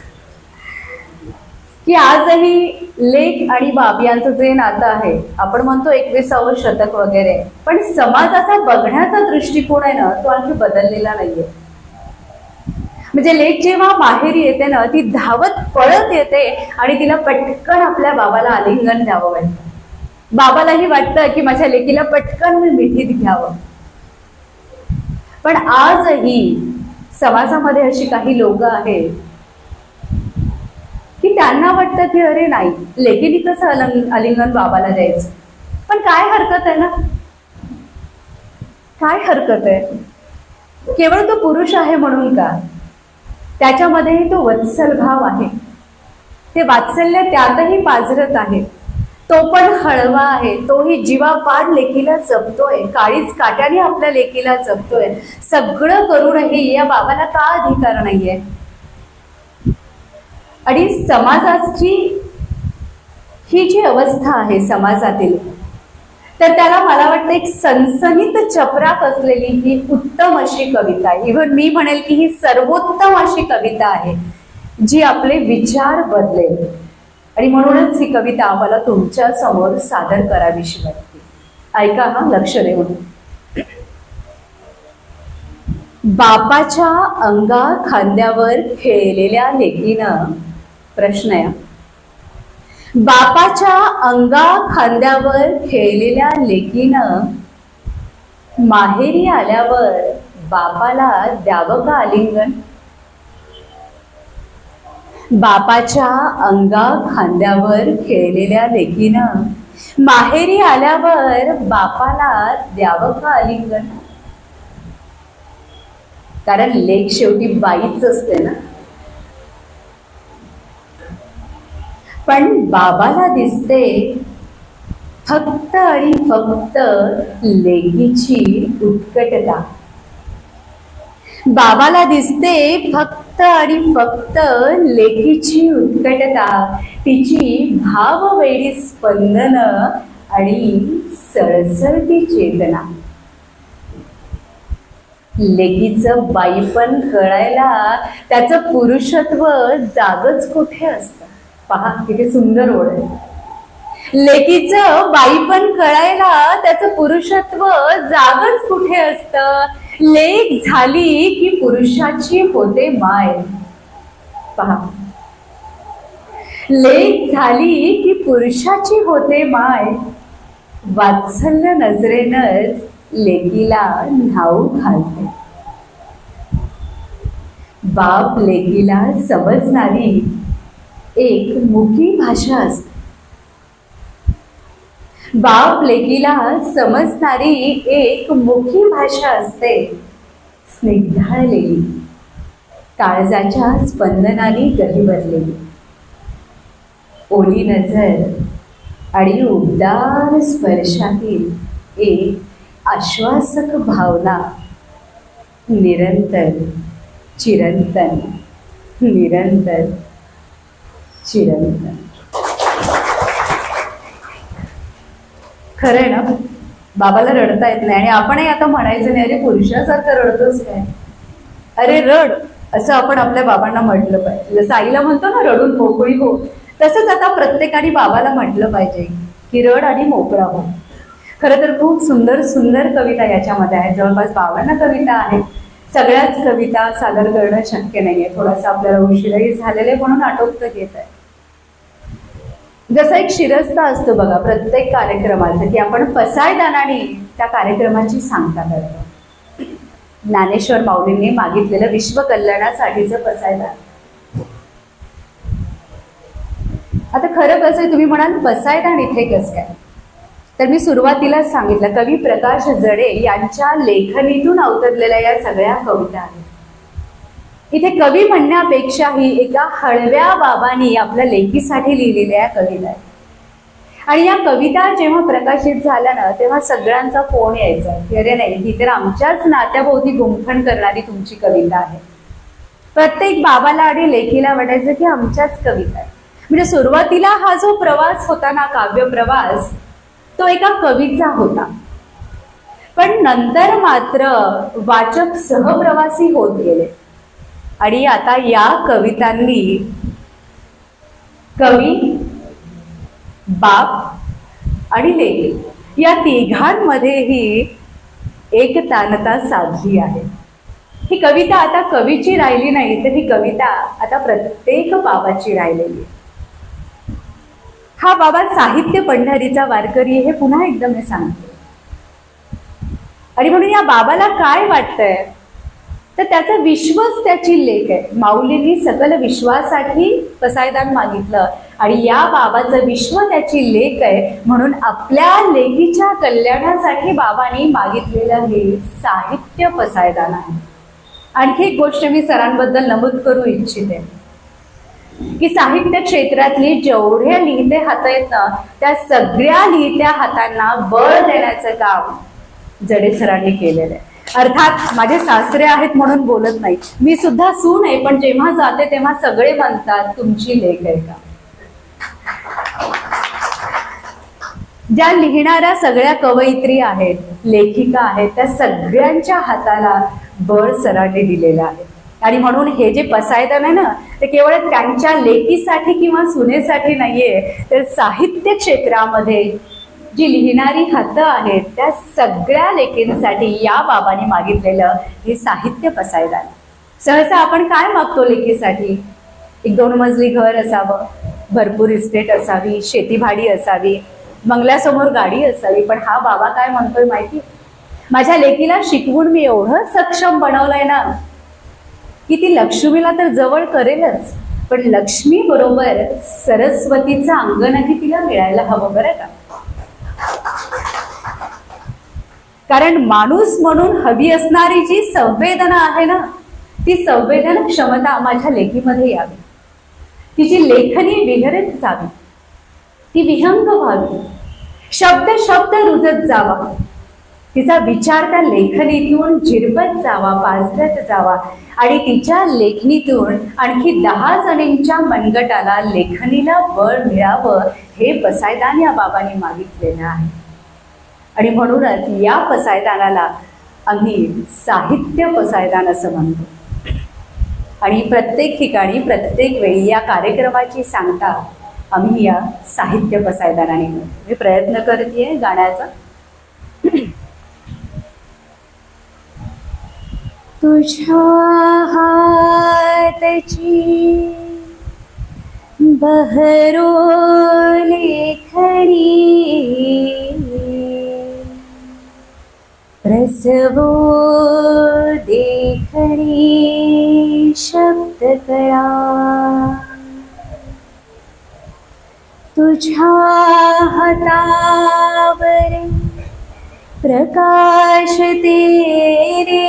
Speaker 8: की आजही लेक आणि बाब यांचं जे नातं आहे, आपण म्हणतो 21वे शतक वगैरे, पण समाजाचा बघण्याचा दृष्टिकोन आहे ना, तो आणखी बदललेला नाहीये. म्हणजे लेक जेव्हा माहेरी येते ना, ती धावत पळत येते आणि तिला पटकन आपल्या बाबाला आलिंगन द्यावं वाटतं. बाबालाही वाटतं की माझ्या लेकीला पटकन मी मिठीत घ्यावं. पण आजही समाजामध्ये अशी काही लोक आहेत की त्यांना वाटतं की अरे नाही, लेकीने कसं आलिंगन बाबाला द्यायचं. पण काय हरकत आहे ना, काय हरकत आहे? केवळ तो पुरुष आहे म्हणून का? त्याच्यामध्येही तो वत्सल भाव आहे, ते वात्सल्य त्यातही पाझरत आहे. तो पण हळवा आहे, तोही जीवापाड लेकीला जपतोय, काळीच काट्याने आपल्या लेकीला जपतोय. सगळं करूनही या बाबाला का अधिकार नाहीये? आणि समाजाची ही जी अवस्था आहे समाजातील, तर त्याला मला वाटतं एक सनसनीत चपराक असलेली ही उत्तम अशी कविता आहे. इव्हन मी म्हणेल की ही सर्वोत्तम अशी कविता आहे जी आपले विचार बदलेल. आणि म्हणूनच ही कविता आम्हाला तुमच्या समोर सादर करावीशी वाटते. ऐका हा, लक्ष देऊन. बापाच्या अंगा खांद्यावर खेळलेल्या लेकीनं, प्रश्न आहे, बापाच्या अंगा खांद्यावर खेळलेल्या लेकीनं माहेरी आल्यावर बापाला द्यावं का आलिंगन? बापाच्या अंगा खांद्यावर खेळलेल्या लेकीनं माहेरी आल्यावर बापाला द्यावं का आलिंगन? कारण लेक शेवटी बाईच असते ना. पण बाबाला दिसते फक्त आणि फक्त लेकीची उत्कटता. बाबाला दिसते फक्त आणि फक्त लेकीची उत्कटता, तिची भाववेडी स्पंदन आणि सळसळती चेतना. लेकीचं बाईपण कळायला त्याचं पुरुषत्व जागच कुठे असतं. पहा किती सुंदर ओळ आहे. लेकीचं बाईपण कळायला त्याचं पुरुषत्व जागच कुठे असतं. लेक झाली की पुरुषाची होते माय. पहा, लेक झाली की पुरुषाची होते माय. वात्सल्य नजरेनच लेकीला न्हाऊ घालते. बाप लेकीला समजणारी एक मुखी भाषा असते. बाप लेकीला समजणारी एक मुखी भाषा असते. स्निग्धाळलेली, काळजाच्या स्पंदनाने गहिवरलेली. ओली नजर आणि उबदार स्पर्शातील एक आश्वासक भावना निरंतर चिरंतन, निरंतर चिरंतन. खरं आहे ना, बाबाला रडता येत नाही आणि आपणही आता म्हणायचं नाही अरे पुरुषासारखं रडतोच काय, अरे रड, असं आपण आपल्या बाबांना म्हटलं पाहिजे. जसं आईला म्हणतो ना रडून मोकळी हो, तसंच आता प्रत्येकाने बाबाला म्हटलं पाहिजे की रड आणि मोकळा हो. खरं तर खूप सुंदर सुंदर कविता याच्यामध्ये आहेत. जवळपास 52 कविता आहेत. सगळ्याच कविता सादर करणं शक्य नाहीये, थोडासा आपल्याला उशीरही झालेले म्हणून आटोपतं घेत आहे. जसं एक शिरस्ता असतो बघा प्रत्येक कार्यक्रमाचं, की आपण पसायदानाने त्या कार्यक्रमाची सांगता करतो. ज्ञानेश्वर माऊलींनी मागितलेलं विश्वकल्याणासाठीचं पसायदान. आता खरं कसं आहे, तुम्ही म्हणाल पसायदान इथे कसं काय, तर मी सुरुवातीलाच सांगितलं कवी प्रकाश जडे यांच्या लेखनीतून अवतरलेल्या या सगळ्या कविता आहेत. इथे कवी म्हणण्यापेक्षाही एका हळव्या बाबांनी आपल्या लेकीसाठी लिहिलेल्या या कविता आहेत. आणि या कविता जेव्हा प्रकाशित झाल्या ना, तेव्हा सगळ्यांचा फोन यायचा की अरे नाही, ही तर आमच्याच नात्याभोवती गुंफण करणारी तुमची कविता आहे. प्रत्येक बाबाला आणि लेकीला वाटायचं की आमच्याच कविता आहे. म्हणजे सुरुवातीला हा जो प्रवास होता ना, काव्य प्रवास, तो एका कवीचा होता. पण नंतर मात्र वाचक सहप्रवासी होत गेले आणि आता या कवितांनी कवी, बाप आणि लेक या तिघांमध्येही एकतानता साधली आहे. ही कविता आता कवीची राहिली नाही, तर ही कविता आता प्रत्येक बाबाची राहिलेली. हा बाबा साहित्य पंढरीचा वारकरी, हे पुन्हा एकदा मी सांगते. आणि म्हणून या बाबाला काय वाटतंय तर त्याचा विश्वच त्याची लेक आहे. माऊलींनी सकल विश्वासाठी पसायदान मागितलं आणि या बाबाचं विश्व त्याची लेक आहे, म्हणून आपल्या लेकीच्या कल्याणासाठी बाबांनी मागितलेलं हे साहित्य पसायदान आहे. आणखी एक गोष्ट मी सरांबद्दल नमूद करू इच्छिते की साहित्य क्षेत्रातली जेवढ्या लिहिते हात आहेत ना, त्या सगळ्या लिहित्या हातांना बळ देण्याचं काम जडे सरांनी केलेलं आहे. अर्थात माझे सासरे आहेत म्हणून बोलत नाही, मी सुद्धा सून आहे, पण जेव्हा जाते तेव्हा सगळे म्हणतात तुमची लेक आहे का. ज्या लिहिणाऱ्या सगळ्या कवयित्री आहेत, लेखिका आहेत, त्या सगळ्यांच्या हाताला बळ सरांनी दिलेलं आहे. आणि म्हणून हे जे पसायदान आहे ना, ते केवळ त्यांच्या लेकीसाठी किंवा सुनेसाठी नाहीये, तर साहित्य क्षेत्रामध्ये जी लिहिणारी हातं आहेत त्या सगळ्या लेकींसाठी या बाबांनी मागितलेलं हे साहित्य पसायदान. सहसा आपण काय मागतो लेकीसाठी? 1-2 मजली घर असावं, भरपूर इस्टेट असावी, शेतीभाडी असावी, बंगल्यासमोर गाडी असावी. पण हा बाबा काय म्हणतोय माहिती? माझ्या लेकीला शिकवून मी एवढं सक्षम बनवलंय ना की ती लक्ष्मीला तर जवळ करेलच, पण लक्ष्मी बरोबर सरस्वतीचं अंगणही तिला मिळायला हवं बरं का. कारण माणूस म्हणून हवी असणारी जी संवेदना आहे ना, ती संवेदन क्षमता माझ्या लेखीमध्ये यावी. तिची लेखनी विहरत जावी, ती विहंग व्हावी, शब्द शब्द रुजत जावा, तिचा विचार त्या लेखनीतून झिरपत जावा, पाझरत जावा आणि तिच्या लेखनीतून आणखी 10 जणींच्या मनगटाला लेखनीला बळ मिळावं, हे पसायदान या बाबांनी मागितलेलं आहे. आणि म्हणूनच या पसायदानाला आम्ही साहित्य पसायदान असं म्हणतो. आणि प्रत्येक ठिकाणी प्रत्येक वेळी या कार्यक्रमाची सांगता आम्ही या साहित्य पसायदानाने करतो. मी प्रयत्न करते गाण्याचा. तुझ्या हातची बहरो लेखणी प्रसवो देखणी शब्द कळा. तुझ्या हातावर प्रकाश तेरे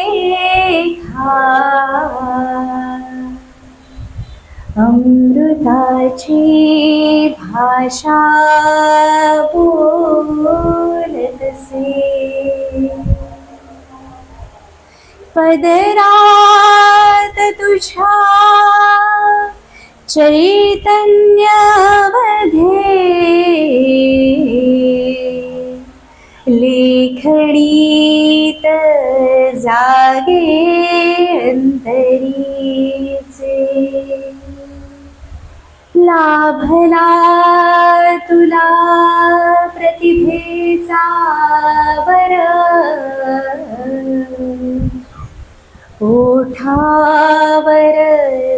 Speaker 8: अमृताची भाषा बोलतसे. पदरात तुझ्या चैतन्यामध्ये लेखणीत जागे अंतरीचे. लाभला तुला प्रतिभेचा वर, ओठावर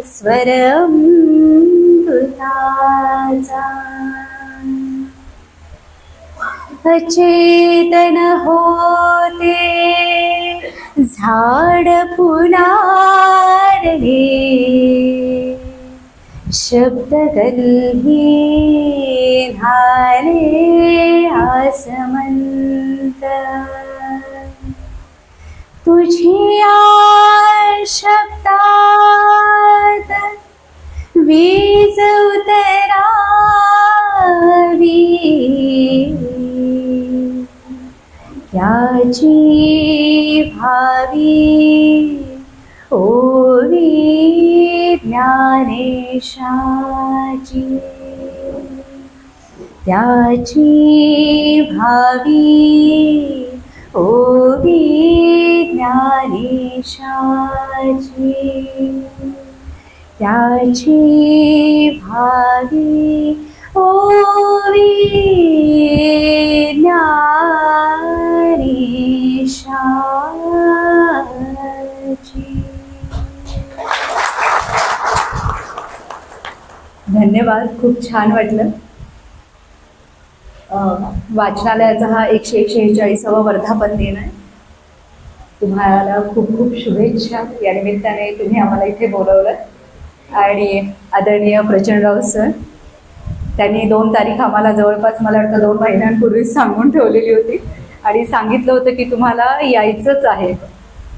Speaker 8: स्वर अमृताचा. अचेतन होते झाड पुनारले, शब्द गंधी झाले आसमंत. तुझ्या शब्दात वीज उतरावी, त्याची भावी ओवी ज्ञानेशाची. त्याची भावी ओवी ज्ञानेशाची, त्याची भावी ओवी ज्ञानेशाची. धन्यवाद, खूप छान वाटलं. वाचनालयाचा हा 146वा वर्धापन दिन आहे. तुम्हाला खूप खूप शुभेच्छा. या निमित्ताने तुम्ही आम्हाला इथे बोलवलं. आणि आदरणीय प्रचंडराव सर, त्यांनी 2 तारीख आम्हाला जवळपास मला वाटतं 2 महिन्यांपूर्वीच सांगून ठेवलेली होती आणि सांगितलं होतं की तुम्हाला यायचंच आहे.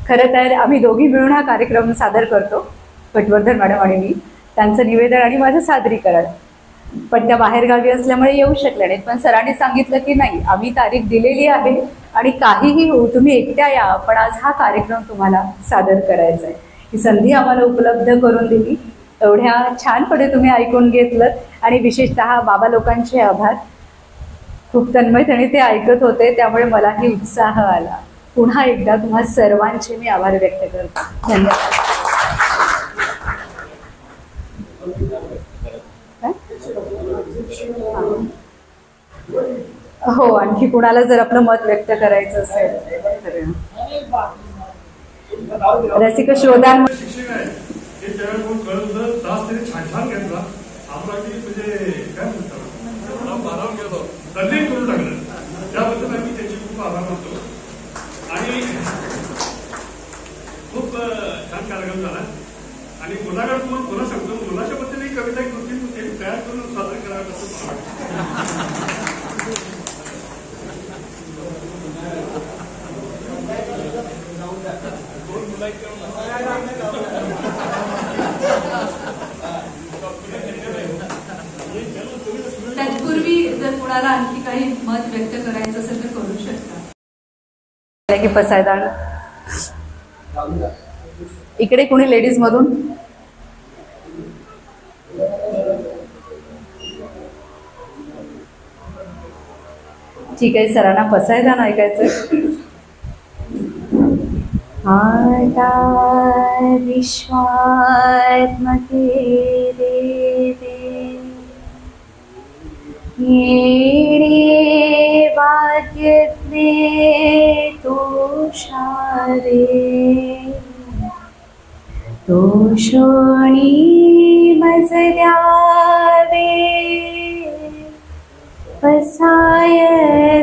Speaker 8: खरं तर आम्ही दोघी मिळून हा कार्यक्रम सादर करतो, पटवर्धन मॅडम आणि मी, त्यांचं निवेदन आणि माझं सादरीकरण. पण त्या बाहेरगावी असल्यामुळे येऊ शकल्या नाहीत. पण सरांनी सांगितलं की नाही, आम्ही तारीख दिलेली आहे आणि काहीही होऊ, तुम्ही एकट्या या, पण आज हा कार्यक्रम तुम्हाला सादर करायचा आहे. ही संधी आम्हाला उपलब्ध करून दिली. एवढ्या छानपणे तुम्ही ऐकून घेतलं आणि विशेषतः बाबा लोकांचे आभार. खूप तन्मयतेने ते ऐकत होते, त्यामुळे मलाही उत्साह आला. पुन्हा एकदा तुम्हा सर्वांचे मी आभार व्यक्त करतो. धन्यवाद. हो, आणखी कुणाला जर आपलं मत व्यक्त करायचं असेल तर. रसिक श्रोतांना
Speaker 9: शिक्षक आहे ते त्यावेळेस कोण कळत होतं, तास त्यांनी छान छान घेतला. आम्हाला म्हणजे काय म्हणतात, बारावर गेलो त्यांनी करून टाकलं. त्याबद्दल आम्ही त्याचे खूप आभार मानतो आणि खूप छान कार्यक्रम झाला. आणि मुलाकडे तुम्हाला पुन्हा सांगतो, मुलाच्या बद्दल एक कविता एक 2-3 तयार करून सादर करावं असं मला वाटतं.
Speaker 8: तत्पूर्वी जर कुणाला आणखी काही मत व्यक्त करायचं असेल तर करू शकता. की पसायदान इकडे कोणी लेडीज मधून? ठीक आहे, सरांना पसायदान ऐकायचं. आता विश्वात्मके देवे येणे वाक्यज्ञे तुषारे तोषोणी मज द्यावे पसाय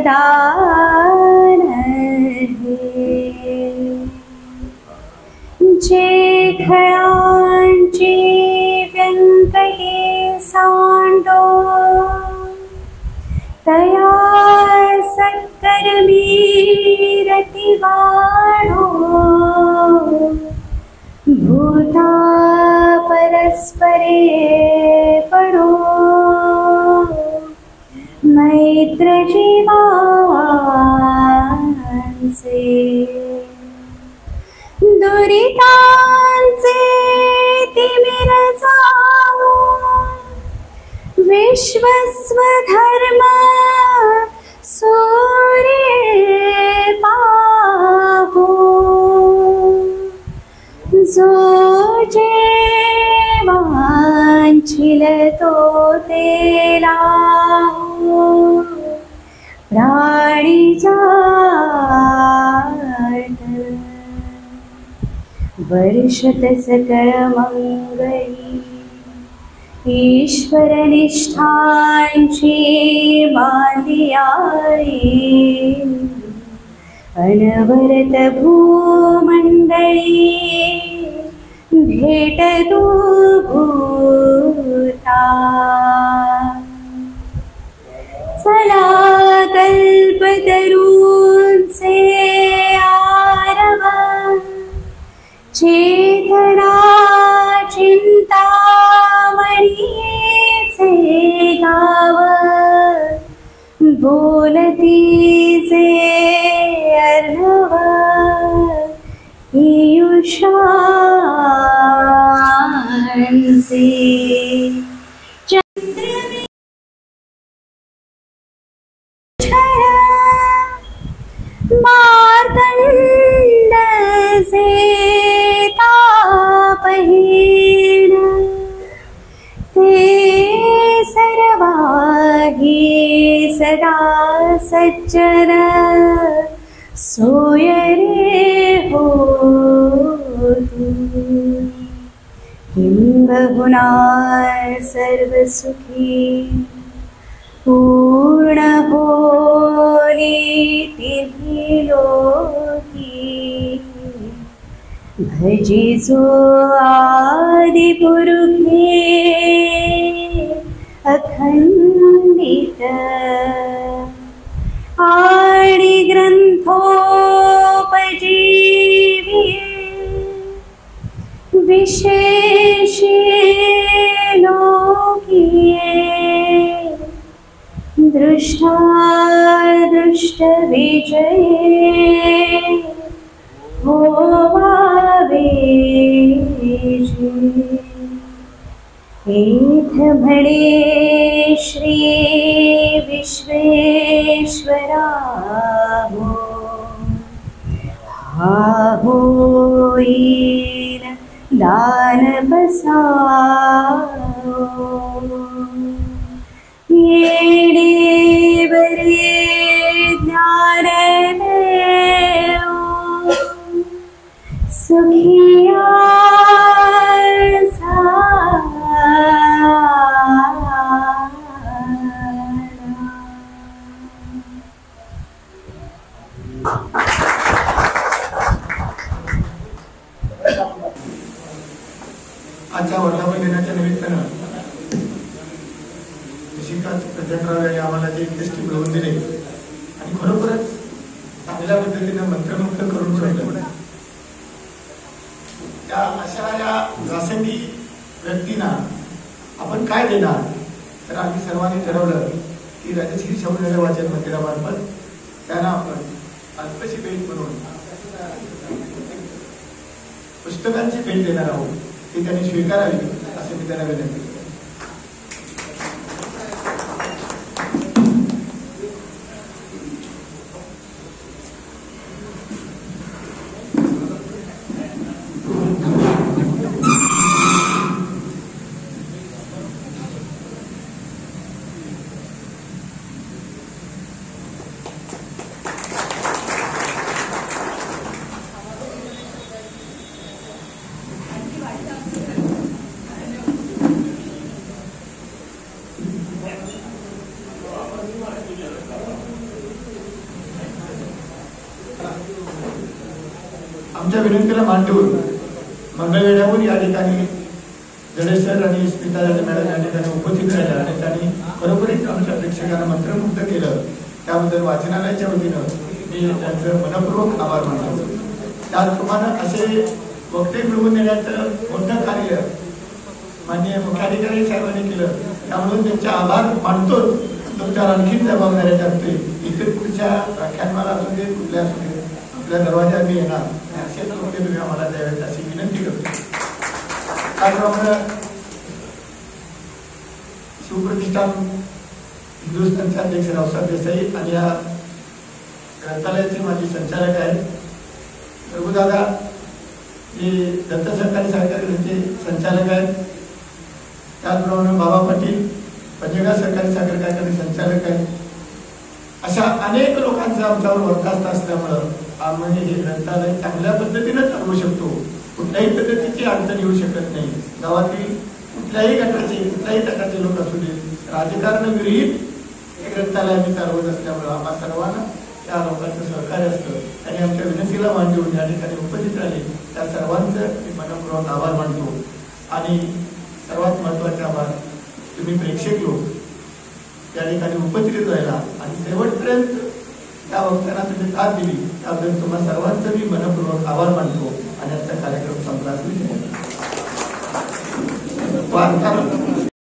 Speaker 8: दान जे खळांची व्यंकटे सांडो तया सत्कर्मी रती वाढो भूता परस्परे पडो मैत्र जीवांचे दुरितांचे तिमिर जाऊन विश्वस्वधर्म सूर्ये पावो जो जे वांछिल तो ते लाहो प्राणी जात वर्षत सकल मंगली ईश्वर निष्ठांची मांदियाळी अनवरत भूमंडळी भेट तू भूता चला कल्पतरूंचे आरव चेतना चिंतामणीचे गाव बोलतीचे अर्णव पीयुषांचे सदा सज्जन सोय रे हो किं बहुना सर्वसुखी पूर्ण होनीति लोकी भजिसो आदिपुरुषे अखंडित आदि ग्रंथोपजीवी विशेषे लोकीये दृष्टा दृष्ट विजये होवावे एथ म्हणे श्री विश्वेश्वरा हो हा होईल दान बसावो येणे बरे ज्ञान देव सुखिया
Speaker 2: आजच्या वर्धापन दिनाच्या निमित्तानं निशिकांत प्रचंडराव यांनी आम्हाला जे इंडस्ट्री मिळवून दिले आणि खरोखरच चांगल्या पद्धतीनं मंत्रमुग्ध करून सोडलं. त्या अशा या व्यासंगी व्यक्तींना आपण काय देणार, तर आम्ही सर्वांनी ठरवलं की राजश्री शाहू वाचन मंदिरामार्फत त्यांना आपण अल्पशी भेट म्हणून पुस्तकांची भेट देणार आहोत. ती त्यांनी स्वीकारावी असे मी त्यांना विनंती करतो. आमच्या विनंतीला मान ठेवून मंगळवेढ्याहून या ठिकाणी जडे सर आणि स्मिता मॅडम या ठिकाणी उपस्थित राहिल्या आणि त्यांनी खरोखरीच आमच्या प्रेक्षकांना मंत्रमुग्ध केलं. त्याबद्दल वाचनालयाच्या वतीनं मी त्यांचं मनपूर्वक आभार मानतो. त्याचप्रमाणे असे वक्ते मिळवून देण्याचं मोठं कार्य माननीय मुख्याधिकारी साहेबांनी केलं, त्यामुळे त्यांचे आभार मानतो. तुमच्यावर आणखीन जबाबदाऱ्या टाकते. इतर पुढच्या व्याख्यानमाला असू दे, कुठल्या असू दे, आपल्या दरवाजा मी येणार असे वक्ते तुम्ही आम्हाला द्यावेत अशी विनंती करतो. त्याचप्रमाणे शिवप्रतिष्ठान हिंदुस्थानचे अध्यक्ष रावसाहेब देसाई आणि या ग्रंथालयाचे माजी संचालक आहेत प्रभुदादा, हे दत्त सहकारी सहकारीचे संचालक आहेत. त्याचप्रमाणे बाबा पाटील पंजगा सहकारी साखर कारखाने संचालक आहेत. अशा अनेक लोकांचा आमच्यावर वरखास्त असल्यामुळं आम्ही हे ग्रंथालय चांगल्या पद्धतीनं चालवू शकतो. कुठल्याही पद्धतीची अडचण येऊ शकत नाही. गावातील कुठल्याही गटाचे लोक असू दे, राजकारण विरहित हे ग्रंथालय आम्ही चालवत असल्यामुळं आम्हा सर्वांना त्या लोकांचं सहकार्य असतं. आणि आमच्या विनंतीला मान देऊन या ठिकाणी उपस्थित राहिले त्या सर्वांचं मी मनपूर्वक आभार मानतो. आणि सर्वात महत्वाचे आभार तुम्ही प्रेक्षक लोक या ठिकाणी उपस्थित राहिला आणि शेवटपर्यंत त्या वक्त्यांना तुम्ही साथ दिली, त्याबद्दल तुम्हा सर्वांचं मी मनपूर्वक आभार मानतो. आणि आजचा कार्यक्रम संपला असेल.